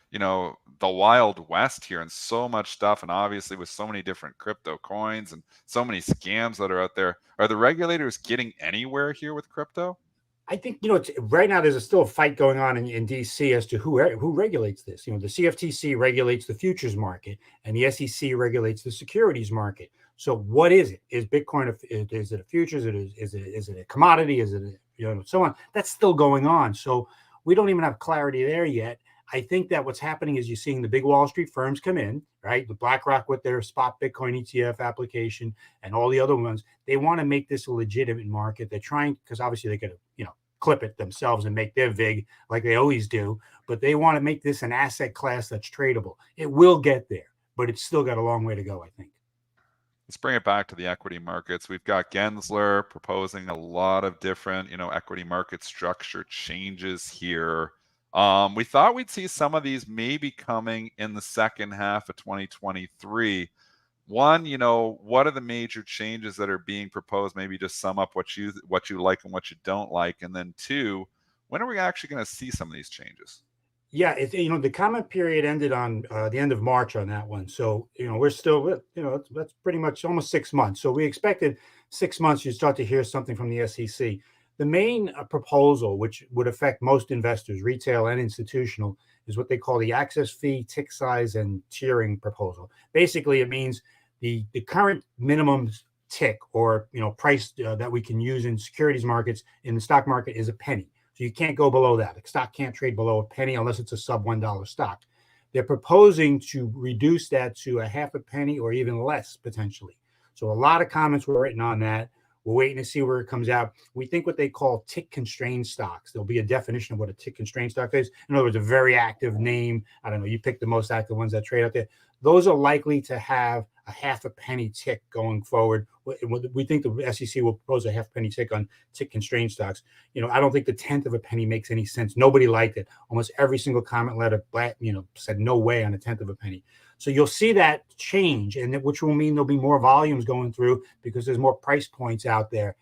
the Wild West here, and so much stuff. And obviously with so many different crypto coins and so many scams that are out there, are the regulators getting anywhere here with crypto? I think, right now there's still a fight going on in DC as to who regulates this. The CFTC regulates the futures market and the SEC regulates the securities market. So what is it? Is Bitcoin, is it a futures? Is it a commodity? Is it, so on? That's still going on. So we don't even have clarity there yet. I think that what's happening is you're seeing the big Wall Street firms come in, right? The BlackRock with their spot Bitcoin ETF application and all the other ones. They want to make this a legitimate market. They're trying, because obviously they could, clip it themselves and make their VIG like they always do. But they want to make this an asset class that's tradable. It will get there, but it's still got a long way to go, I think. Let's bring it back to the equity markets. We've got Gensler proposing a lot of different, equity market structure changes here. We thought we'd see some of these maybe coming in the second half of 2023. One, what are the major changes that are being proposed? Maybe just sum up what you like and what you don't like. And then two, when are we actually going to see some of these changes? Yeah, the comment period ended on the end of March on that one. So, we're still, that's pretty much almost 6 months. So we expected 6 months you'd start to hear something from the SEC. The main proposal, which would affect most investors, retail and institutional, is what they call the access fee, tick size, and tiering proposal. Basically, it means the current minimum tick or price that we can use in securities markets in the stock market is a penny. So you can't go below that. The stock can't trade below a penny unless it's a sub $1 stock. They're proposing to reduce that to a half a penny or even less potentially. So a lot of comments were written on that. We're waiting to see where it comes out. We think what they call tick constrained stocks. There'll be a definition of what a tick constrained stock is. In other words, a very active name. I don't know. You pick the most active ones that trade out there. Those are likely to have a half a penny tick going forward. We think the SEC will propose a half penny tick on tick constrained stocks. I don't think the 1/10 of a penny makes any sense. Nobody liked it. Almost every single comment letter, said no way on a 1/10 of a penny. So you'll see that change, and which will mean there'll be more volumes going through because there's more price points out there.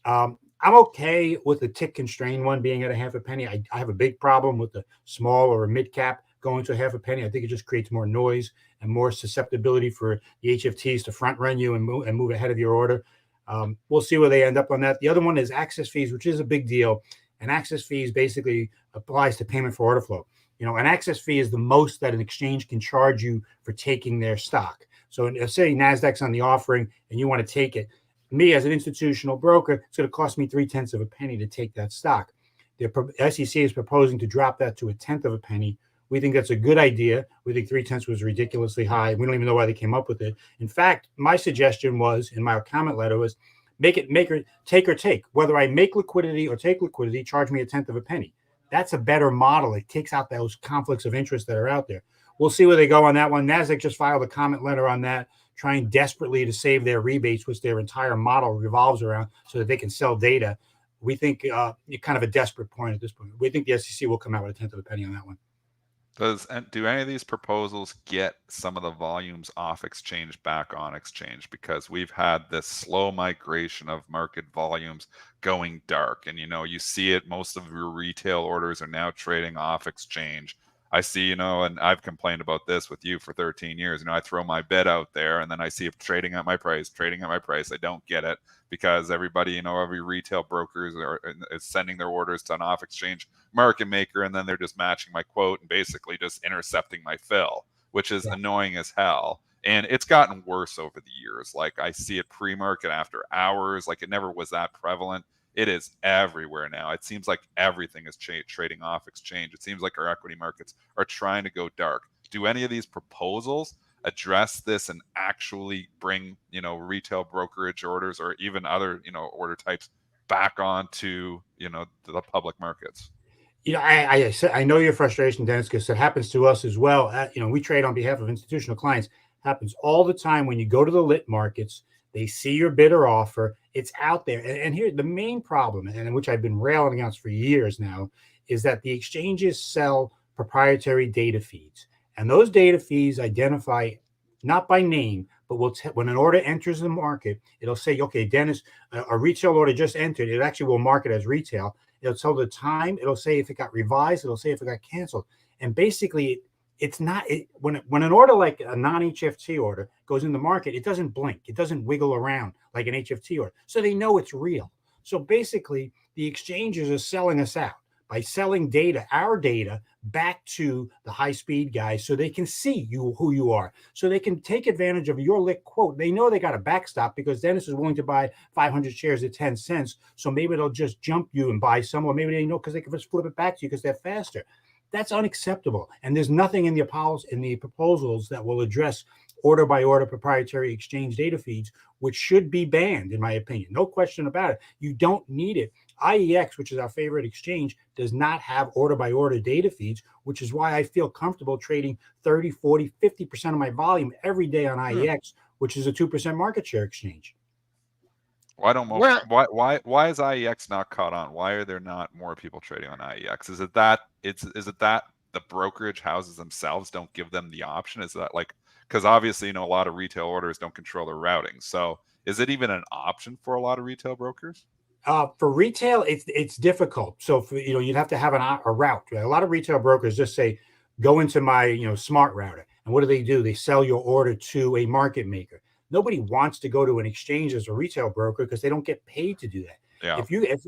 I'm okay with the tick constrained one being at a half a penny. I have a big problem with the small or a mid cap going to a half a penny. I think it just creates more noise and more susceptibility for the HFTs to front run you and move ahead of your order. We'll see where they end up on that. The other one is access fees, which is a big deal. And access fees basically applies to payment for order flow. An access fee is the most that an exchange can charge you for taking their stock. So let's say NASDAQ's on the offering and you want to take it. Me as an institutional broker, it's going to cost me 0.3 of a penny to take that stock. The SEC is proposing to drop that to 1/10 of a penny. We think that's a good idea. We think 0.3 was ridiculously high. We don't even know why they came up with it. In fact, my suggestion was, in my comment letter, was take or take. Whether I make liquidity or take liquidity, charge me 1/10 of a penny. That's a better model. It takes out those conflicts of interest that are out there. We'll see where they go on that one. NASDAQ just filed a comment letter on that, trying desperately to save their rebates, which their entire model revolves around, so that they can sell data. We think kind of a desperate point at this point. We think the SEC will come out with 1/10 of a penny on that one. Do any of these proposals get some of the volumes off exchange back on exchange? Because we've had this slow migration of market volumes going dark, and you see it. Most of your retail orders are now trading off exchange. I see, and I've complained about this with you for 13 years. I throw my bid out there and then I see it trading at my price. I don't get it because everybody, every retail brokers is sending their orders to an off exchange market maker, and then they're just matching my quote and basically just intercepting my fill, which is annoying as hell. And it's gotten worse over the years. Like I see it pre-market, after hours, like it never was that prevalent. It is everywhere now. It seems like everything is trading off exchange. It seems like our equity markets are trying to go dark. Do any of these proposals address this and actually bring, retail brokerage orders or even other, order types back onto, the public markets? I know your frustration, Dennis, because it happens to us as well. We trade on behalf of institutional clients. It happens all the time when you go to the lit markets. They see your bid or offer. It's out there. And here's the main problem, and which I've been railing against for years now, is that the exchanges sell proprietary data feeds. And those data feeds identify, not by name, but when an order enters the market, it'll say, okay, Dennis, a retail order just entered. It actually will mark it as retail. It'll tell the time. It'll say if it got revised. It'll say if it got canceled. And basically, it's not when an order like a non-HFT order goes in the market, it doesn't blink, it doesn't wiggle around like an HFT order, so they know it's real. So basically, the exchanges are selling us out by selling data, our data, back to the high-speed guys, so they can see who you are, so they can take advantage of your lit quote. They know they got a backstop because Dennis is willing to buy 500 shares at 10 cents, so maybe they'll just jump you and buy some, or maybe they know because they can just flip it back to you because they're faster. That's unacceptable. And there's nothing in the proposals that will address order by order proprietary exchange data feeds, which should be banned, in my opinion. No question about it. You don't need it. IEX, which is our favorite exchange, does not have order by order data feeds, which is why I feel comfortable trading 30, 40, 50% of my volume every day on IEX, which is a 2% market share exchange. Why is IEX not caught on? Why are there not more people trading on IEX? Is it that the brokerage houses themselves don't give them the option? Is that because obviously a lot of retail orders don't control their routing. So is it even an option for a lot of retail brokers? For retail, it's difficult. So you'd have to have a route. A lot of retail brokers just say, go into my smart router, and what do? They sell your order to a market maker. Nobody wants to go to an exchange as a retail broker because they don't get paid to do that. Yeah.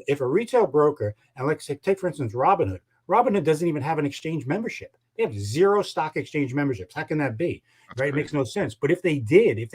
If a retail broker, and let's say, take for instance Robinhood doesn't even have an exchange membership. They have 0 stock exchange memberships. How can that be? That's right? Crazy. It makes no sense. But if they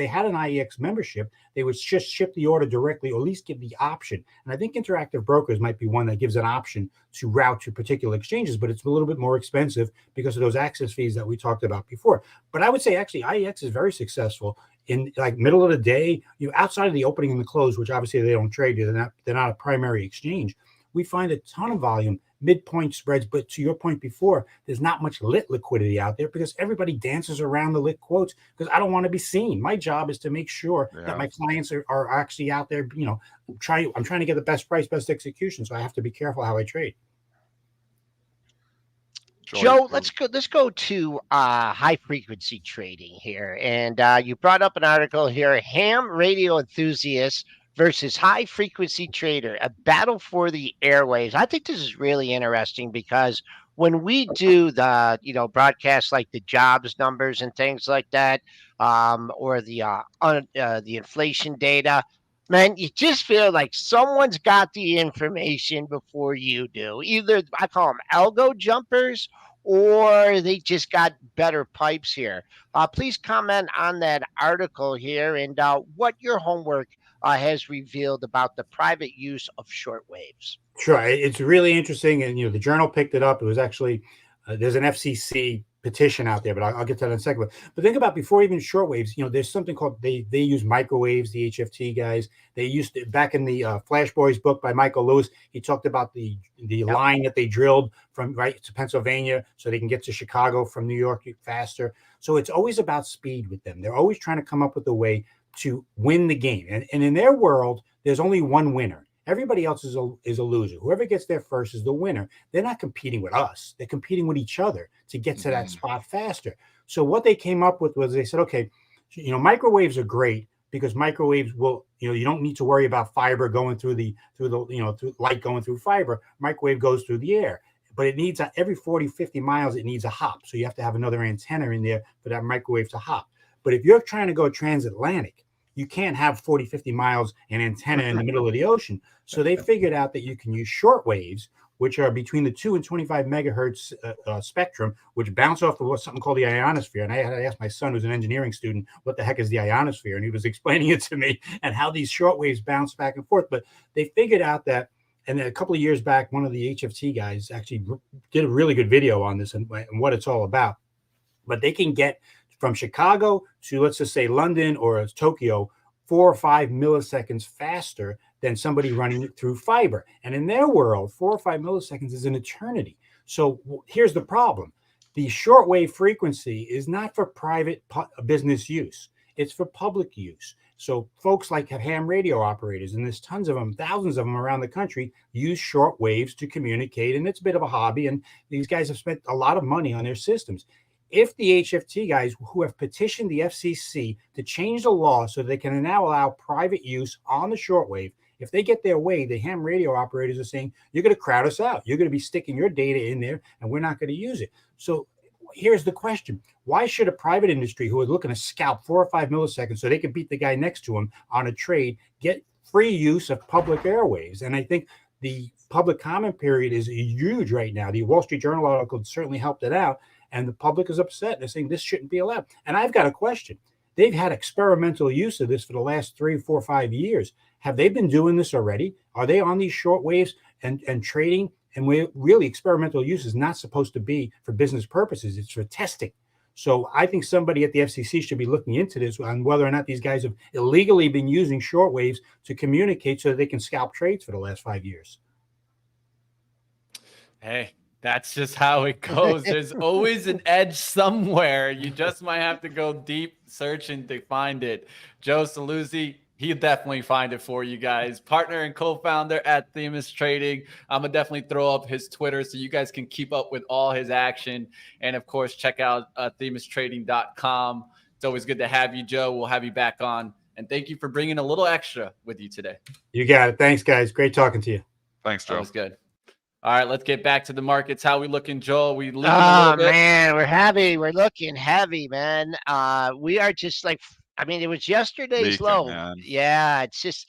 had an IEX membership, they would just ship the order directly, or at least give the option. And I think Interactive Brokers might be one that gives an option to route to particular exchanges, but it's a little bit more expensive because of those access fees that we talked about before. But I would say actually IEX is very successful in middle of the day, outside of the opening and the close, which obviously they don't trade. They're not a primary exchange. We find a ton of volume, midpoint spreads, but to your point before, there's not much lit liquidity out there because everybody dances around the lit quotes because I don't want to be seen. My job is to make sure that my clients are actually out there. I'm trying to get the best price, best execution, so I have to be careful how I trade. Joe, let's go to high frequency trading here, and you brought up an article here: ham radio enthusiasts versus high frequency trader, a battle for the airwaves. I think this is really interesting because when we do the broadcasts like the jobs numbers and things like that, or the inflation data, man, you just feel like someone's got the information before you do. Either I call them algo jumpers, or they just got better pipes here. Please comment on that article here and what your homework has revealed about the private use of shortwaves. Sure, it's really interesting, and the journal picked it up. It was actually there's an FCC petition out there, but I'll get to that in a second. But think about before even shortwaves. There's something called they use microwaves. The HFT guys, they used to, back in the Flash Boys book by Michael Lewis. He talked about the line that they drilled from right to Pennsylvania so they can get to Chicago from New York faster. So it's always about speed with them. They're always trying to come up with a way to win the game, and in their world, there's only one winner. Everybody else is a loser. Whoever gets there first is the winner. They're not competing with us. They're competing with each other to get to that spot faster. So what they came up with was they said, okay, microwaves are great because microwaves will, you don't need to worry about fiber going through through light going through fiber. Microwave goes through the air. But it needs every 40, 50 miles, it needs a hop. So you have to have another antenna in there for that microwave to hop. But if you're trying to go transatlantic, you can't have 40, 50 miles and antenna in the middle of the ocean. So they figured out that you can use short waves, which are between the 2 and 25 megahertz spectrum, which bounce off of something called the ionosphere. And I had to ask my son, who's an engineering student, what the heck is the ionosphere? And he was explaining it to me and how these short waves bounce back and forth. But they figured out that, and a couple of years back, one of the HFT guys actually did a really good video on this and what it's all about. But they can get from Chicago to, let's just say, London or Tokyo 4 or 5 milliseconds faster than somebody running it through fiber. And in their world, 4 or 5 milliseconds is an eternity. So here's the problem. The shortwave frequency is not for private business use. It's for public use. So folks like ham radio operators, and there's tons of them, thousands of them around the country, use short waves to communicate. And it's a bit of a hobby. And these guys have spent a lot of money on their systems. If the HFT guys who have petitioned the FCC to change the law so they can now allow private use on the shortwave, if they get their way, the ham radio operators are saying, you're going to crowd us out. You're going to be sticking your data in there and we're not going to use it. So here's the question. Why should a private industry who is looking to scalp 4 or 5 milliseconds so they can beat the guy next to him on a trade get free use of public airwaves? And I think the public comment period is huge right now. The Wall Street Journal article certainly helped it out. And the public is upset. They're saying this shouldn't be allowed. And I've got a question. They've had experimental use of this for the last 3, 4, 5 years. Have they been doing this already? Are they on these short waves and trading? And really, experimental use is not supposed to be for business purposes. It's for testing. So I think somebody at the FCC should be looking into this on whether or not these guys have illegally been using short waves to communicate so that they can scalp trades for the last 5 years. Hey. That's just how it goes. There's always an edge somewhere. You just might have to go deep searching to find it. Joe Saluzzi, he'll definitely find it for you guys. Partner and co-founder at Themis Trading. I'm going to definitely throw up his Twitter so you guys can keep up with all his action. And, of course, check out themistrading.com. It's always good to have you, Joe. We'll have you back on. And thank you for bringing a little extra with you today. You got it. Thanks, guys. Great talking to you. Thanks, Joe. That was good. All right, let's get back to the markets. How we looking, Joel? We looking a little bit? Man, we're heavy. We're looking heavy, man. We are just like, I mean, it was yesterday's low. Man. Yeah, it's just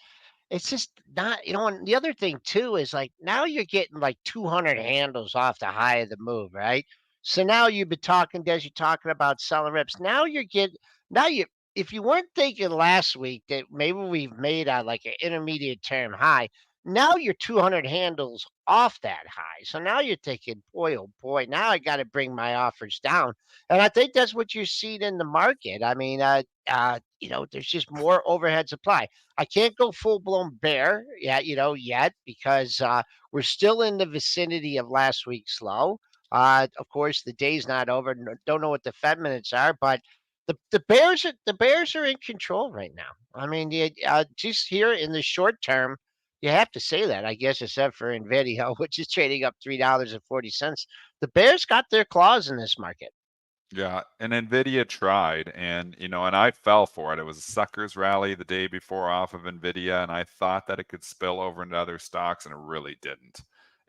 not, and the other thing too is like now you're getting like 200 handles off the high of the move, right? So now you've been talking, Des, you're talking about selling reps. Now if you weren't thinking last week that maybe we've made like an intermediate term high, now you're 200 handles off that high. So now you're thinking, boy, oh boy, now I got to bring my offers down. And I think that's what you're seeing in the market. I mean, there's just more overhead supply. I can't go full blown bear yet because we're still in the vicinity of last week's low. Of course, the day's not over. Don't know what the Fed minutes are, but the Bears are in control right now. I mean, just here in the short term, you have to say that, I guess, except for Nvidia, which is trading up $3.40. The Bears got their claws in this market. Yeah, and Nvidia tried, and I fell for it. It was a suckers rally the day before off of Nvidia, and I thought that it could spill over into other stocks, and it really didn't.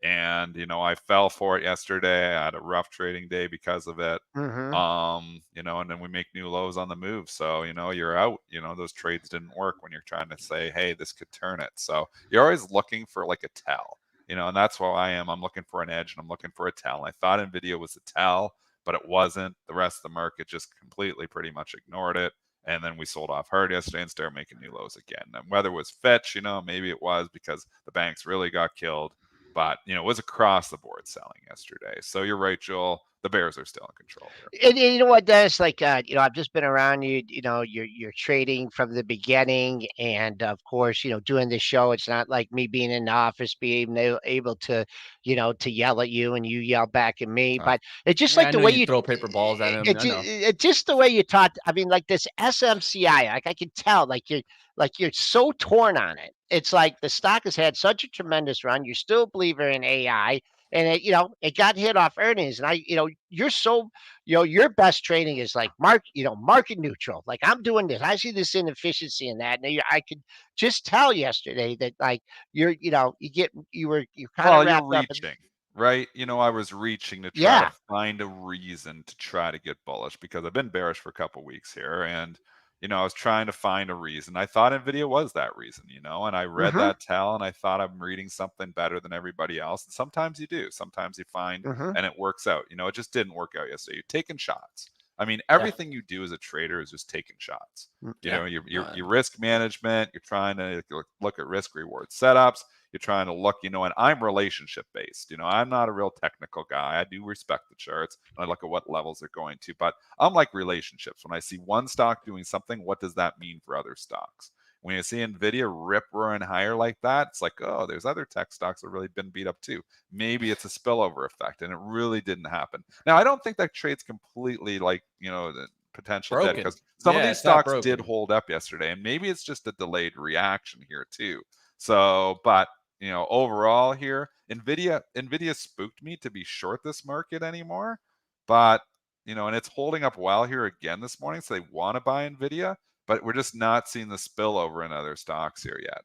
And I fell for it yesterday. I had a rough trading day because of it. And then we make new lows on the move. So you're out. Those trades didn't work when you're trying to say, hey, this could turn it. So you're always looking for like a tell. You know, and that's where I am. I'm looking for an edge and I'm looking for a tell. I thought Nvidia was a tell, but it wasn't. The rest of the market just completely pretty much ignored it. And then we sold off hard yesterday and started making new lows again. And whether it was Fetch, you know, maybe it was because the banks really got killed. But, you know, it was across the board selling yesterday. So you're right, Joel. The Bears are still in control here. And you know what, Dennis? Like, you know, I've just been around you. You know, you're trading from the beginning, and of course, you know, doing this show. It's not like me being in the office, being able to, you know, to yell at you and you yell back at me. But it's just like I the know way you throw paper balls at him. It's just the way you talk. I mean, like this SMCI. Like I can tell, like you're so torn on it. It's like the stock has had such a tremendous run. You're still a believer in AI. And it, you know, it got hit off earnings, and you know, you're so, you know, your best trading is like market neutral. Like I'm doing this, I see this inefficiency in that, and I could just tell yesterday that like you're, you know, you're kind of wrapped you're up. reaching, right? You know, I was reaching to try to find a reason to try to get bullish because I've been bearish for a couple weeks here, and you know, I was trying to find a reason. I thought Nvidia was that reason, you know, and I read that tell and I thought I'm reading something better than everybody else. And sometimes you do. Sometimes you find and it works out. You know, it just didn't work out yesterday. You're taking shots. I mean, everything you do as a trader is just taking shots. You know, your risk management, you're trying to look at risk reward setups. You're trying to look, you know, and I'm relationship based. You know, I'm not a real technical guy. I do respect the charts and I look at what levels they're going to, but I'm like relationships. When I see one stock doing something, what does that mean for other stocks? When you see Nvidia rip roaring higher like that, it's like, oh, there's other tech stocks that have really been beat up too. Maybe it's a spillover effect, and it really didn't happen. Now, I don't think that trade's completely like, you know, the potential dead because some of these stocks did hold up yesterday, and maybe it's just a delayed reaction here too. So, but you know, overall here, Nvidia spooked me to be short this market anymore, but you know, and it's holding up well here again this morning, so they want to buy Nvidia, but we're just not seeing the spillover in other stocks here yet.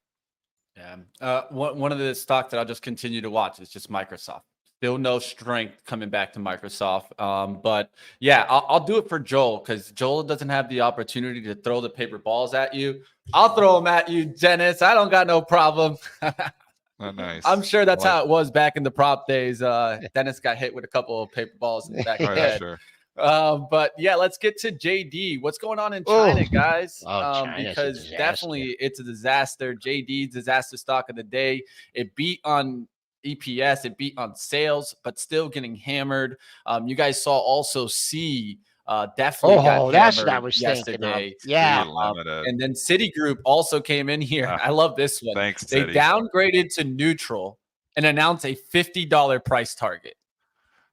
Yeah, one of the stocks that I'll just continue to watch is just Microsoft. Still no strength coming back to Microsoft. But yeah, I'll do it for Joel because Joel doesn't have the opportunity to throw the paper balls at you. I'll throw them at you, Dennis. I don't got no problem. Oh, nice. I'm sure that's how it was back in the prop days. Dennis got hit with a couple of paper balls in the back of the head. Sure. But yeah, let's get to JD. What's going on in China, guys? Because definitely it's a disaster. JD disaster stock of the day. It beat on EPS, it beat on sales, but still getting hammered. You guys saw also definitely got that's what I hammered was yesterday. Thinking of. Yeah. And then Citigroup also came in here. I love this one. Thanks, they downgraded to neutral and announced a $50 price target.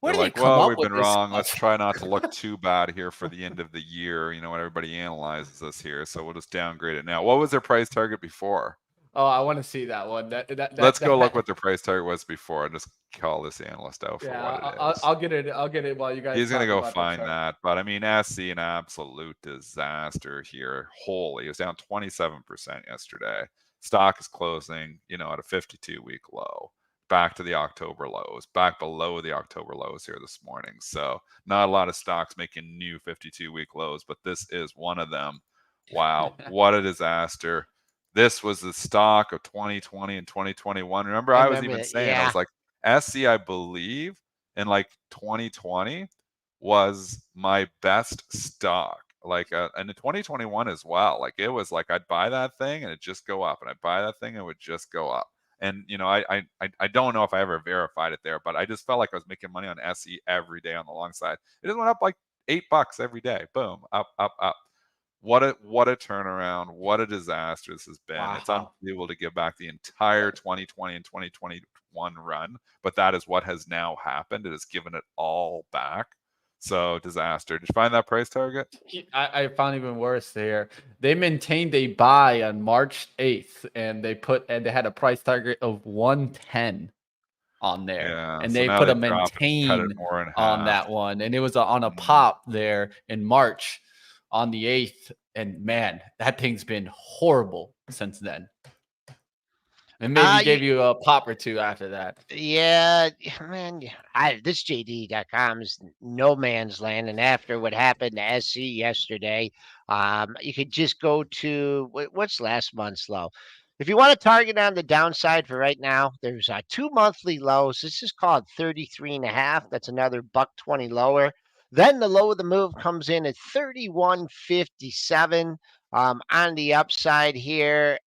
They're like, well, we've been wrong. Let's try not to look too bad here for the end of the year. You know, when everybody analyzes us here. So we'll just downgrade it now. What was their price target before? Oh, I want to see that one. Let's go look what their price target was before and just call this analyst out for what it is. I'll get it. I'll get it while you guys. He's going to go find that. But I mean, SC, an absolute disaster here. Holy, it was down 27% yesterday. Stock is closing, you know, at a 52-week low. Back to the October lows, back below the October lows here this morning. So not a lot of stocks making new 52-week lows, but this is one of them. Wow, what a disaster. This was the stock of 2020 and 2021. Remember, I was even saying, I was like, SC, I believe, in like 2020 was my best stock. Like, and in 2021 as well. Like, it was like I'd buy that thing and it'd just go up, and I'd buy that thing and it would just go up. And, you know, I don't know if I ever verified it there, but I just felt like I was making money on SE every day on the long side. It just went up like $8 every day. Boom, up, up, up. What a turnaround. What a disaster this has been. Wow. It's unbelievable to give back the entire 2020 and 2021 run, but that is what has now happened. It has given it all back. So disaster. Did you find that price target? I found even worse there. They maintained a buy on March 8th, and they had a price target of 110 on there. Yeah, and so they put a maintain on that one. And it was on a pop there in March on the 8th. And man, that thing's been horrible since then. And maybe gave you a pop or two after that. Yeah, man. This JD.com is no man's land. And after what happened to SC yesterday, you could just go to what's last month's low. If you want to target on the downside for right now, there's 2 monthly lows. This is called 33.5. That's another $1.20 lower. Then the low of the move comes in at 31.57. On the upside here,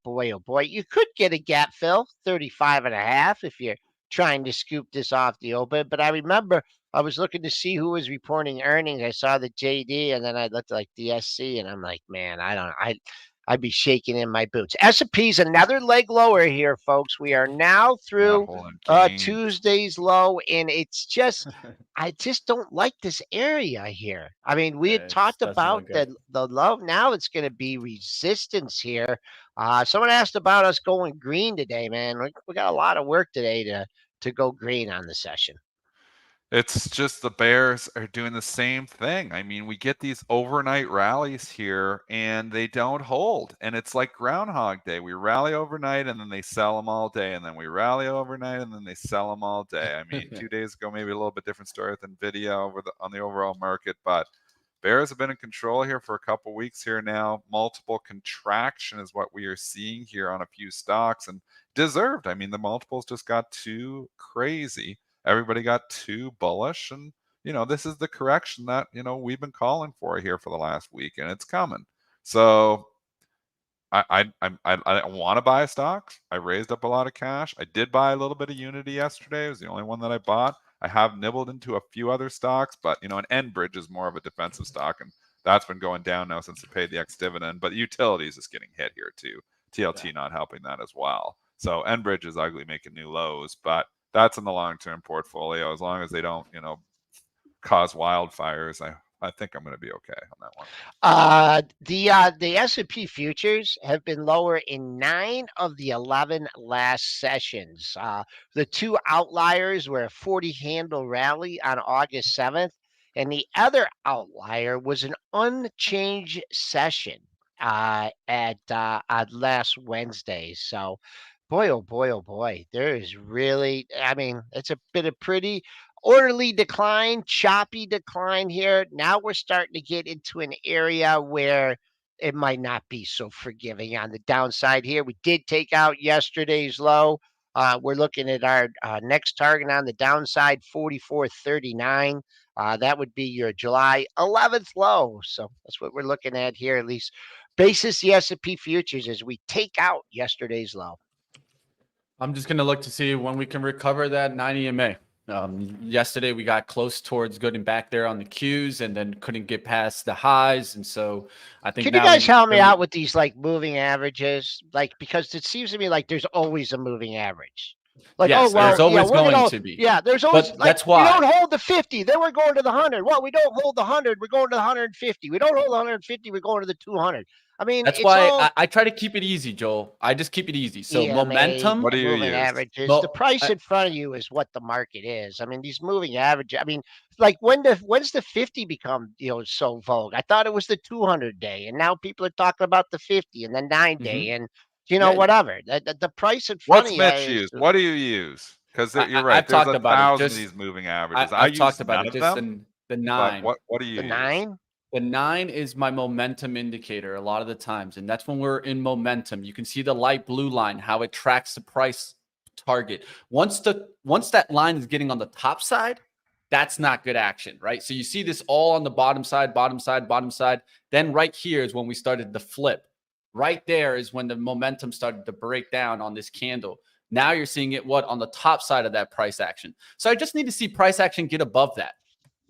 boy, oh boy, you could get a gap fill, 35.5 if you're trying to scoop this off the open. But I remember I was looking to see who was reporting earnings. I saw the JD, and then I looked like DSC, and I'm like, man, I'd be shaking in my boots. S&P's another leg lower here, folks. We are now through Tuesday's low, and it's just, I just don't like this area here. I mean, we had talked about the low. Now it's going to be resistance here. Someone asked about us going green today, man. We got a lot of work today to go green on the session. It's just the bears are doing the same thing. I mean, we get these overnight rallies here and they don't hold. And it's like Groundhog Day. We rally overnight and then they sell them all day. And then we rally overnight and then they sell them all day. I mean, 2 days ago, maybe a little bit different story with Nvidia on the overall market. But bears have been in control here for a couple weeks here now. Multiple contraction is what we are seeing here on a few stocks, and deserved. I mean, the multiples just got too crazy. Everybody got too bullish, and this is the correction that we've been calling for here for the last week, and it's coming. So I want to buy stocks. I raised up a lot of cash. I did buy a little bit of Unity yesterday. It was the only one that I bought. I have nibbled into a few other stocks, but an Enbridge is more of a defensive stock, and that's been going down now since it paid the ex-dividend. But utilities is getting hit here too. TLT not helping that as well. So Enbridge is ugly, making new lows, but that's in the long-term portfolio. As long as they don't, cause wildfires, I think I'm going to be okay on that one. The S&P futures have been lower in 9 of the 11 last sessions. The two outliers were a 40-handle rally on August 7th, and the other outlier was an unchanged session at last Wednesday. So, boy, oh boy, oh boy, there is really, I mean, it's been a pretty orderly decline, choppy decline here. Now we're starting to get into an area where it might not be so forgiving on the downside here. We did take out yesterday's low. We're looking at our next target on the downside, 44.39. That would be your July 11th low. So that's what we're looking at here, at least basis the S&P futures as we take out yesterday's low. I'm just going to look to see when we can recover that 9 EMA. Yesterday we got close towards getting back there on the Qs and then couldn't get past the highs. And so I think, can you guys help me out with these like moving averages? Like, because it seems to me like there's always a moving average. Like, yes, there's always going to be. Yeah, there's always, but that's why we don't hold the 50, then we're going to the 100. Well, we don't hold the 100, we're going to the 150. We don't hold the 150, we're going to the 200. I mean, that's why I try to keep it easy, Joel. I just keep it easy. So EMA, momentum, what do you use? Averages. The price in front of you is what the market is. I mean, these moving averages. I mean, like when's the 50 become so vogue? I thought it was the 200 day, and now people are talking about the 50 and the 9 day, and whatever. The price in front of you. What's Mitch use? What do you use? Because you're right. I've talked about it. These moving averages. I've talked about it. Just the 9. What do you use? The 9. The 9 is my momentum indicator a lot of the times. And that's when we're in momentum. You can see the light blue line, how it tracks the price target. Once that line is getting on the top side, that's not good action, right? So you see this all on the bottom side, bottom side, bottom side. Then right here is when we started the flip. Right there is when the momentum started to break down on this candle. Now you're seeing it on the top side of that price action. So I just need to see price action get above that.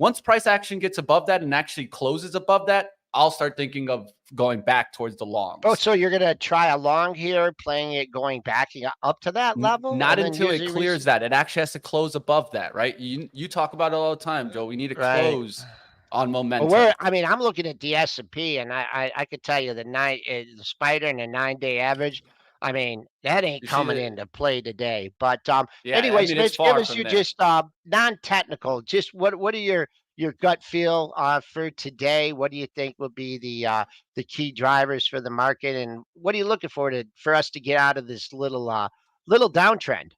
Once price action gets above that and actually closes above that, I'll start thinking of going back towards the longs. Oh, so you're going to try a long here, playing it going back up to that level? Not until it clears that. It actually has to close above that, right? You talk about it all the time, Joe. We need to close on momentum. Well, I'm looking at the S&P, and I could tell you the spider and the 9-day average. I mean, that ain't coming into play today. But anyways, Mitch, give us your just non-technical. Just what are your gut feel for today? What do you think will be the key drivers for the market, and what are you looking for us to get out of this little downtrend?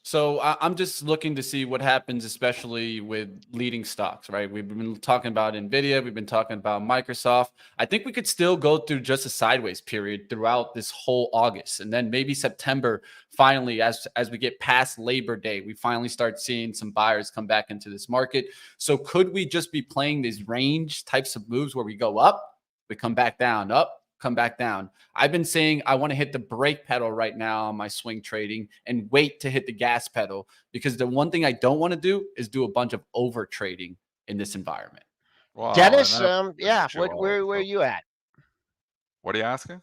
So I'm just looking to see what happens, especially with leading stocks, right? We've been talking about Nvidia. We've been talking about Microsoft. I think we could still go through just a sideways period throughout this whole August. And then maybe September, finally, as we get past Labor Day, we finally start seeing some buyers come back into this market. So could we just be playing these range types of moves where we go up, we come back down, up, come back down? I've been saying I want to hit the brake pedal right now on my swing trading and wait to hit the gas pedal, because the one thing I don't want to do is do a bunch of over trading in this environment. Wow, Dennis, yeah, where are you at? What are you asking?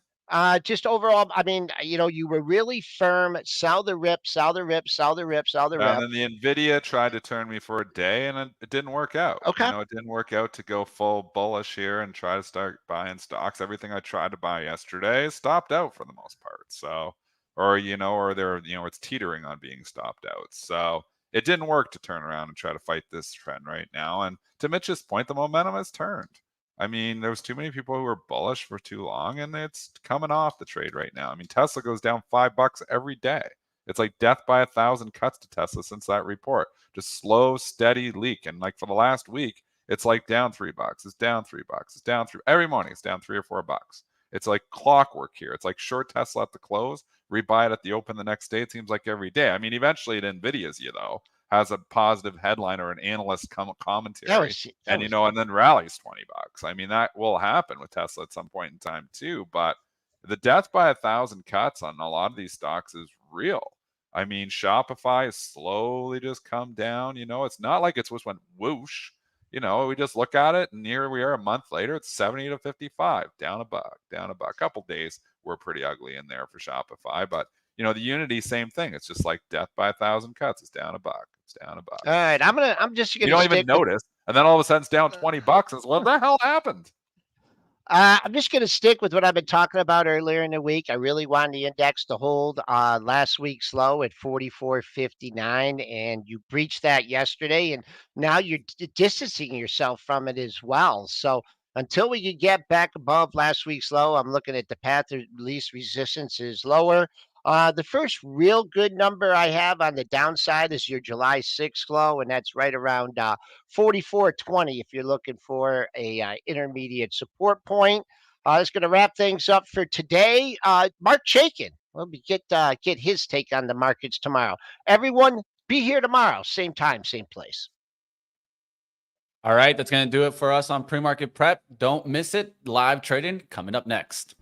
Just overall, I mean, you were really firm. Sell the rip, sell the rip, sell the rip, sell the rip. And then the Nvidia tried to turn me for a day, and it didn't work out. Okay. It didn't work out to go full bullish here and try to start buying stocks. Everything I tried to buy yesterday stopped out for the most part. So, or it's teetering on being stopped out. So it didn't work to turn around and try to fight this trend right now. And to Mitch's point, the momentum has turned. I mean, there was too many people who were bullish for too long, and it's coming off the trade right now. I mean, Tesla goes down $5 every day. It's like death by 1,000 cuts to Tesla since that report. Just slow, steady leak. And like for the last week, it's like down $3. It's down $3. It's down every morning. It's down $3 or $4. It's like clockwork here. It's like short Tesla at the close, rebuy it at the open the next day. It seems like every day. I mean, eventually it Nvidia's you has a positive headline or an analyst commentary, and then rallies $20. I mean, that will happen with Tesla at some point in time too. But the death by 1,000 cuts on a lot of these stocks is real. I mean, Shopify has slowly just come down. It's not like it's just went whoosh. We just look at it, and here we are a month later. It's 70 to 55, down a buck. A couple days were pretty ugly in there for Shopify, but the Unity, same thing. It's just like death by 1,000 cuts. It's down a buck. It's down a buck. All right, I'm just gonna. You don't even notice, and then all of a sudden it's down $20. And what the hell happened? I'm just going to stick with what I've been talking about earlier in the week. I really wanted the index to hold last week's low at 44.59, and you breached that yesterday, and now you're distancing yourself from it as well. So until we can get back above last week's low, I'm looking at the path of least resistance is lower. The first real good number I have on the downside is your July 6th low, and that's right around 44.20 if you're looking for a intermediate support point. That's going to wrap things up for today. Mark Chaikin, we'll get his take on the markets tomorrow. Everyone, be here tomorrow, same time, same place. All right, that's going to do it for us on Pre-Market Prep. Don't miss it. Live trading coming up next.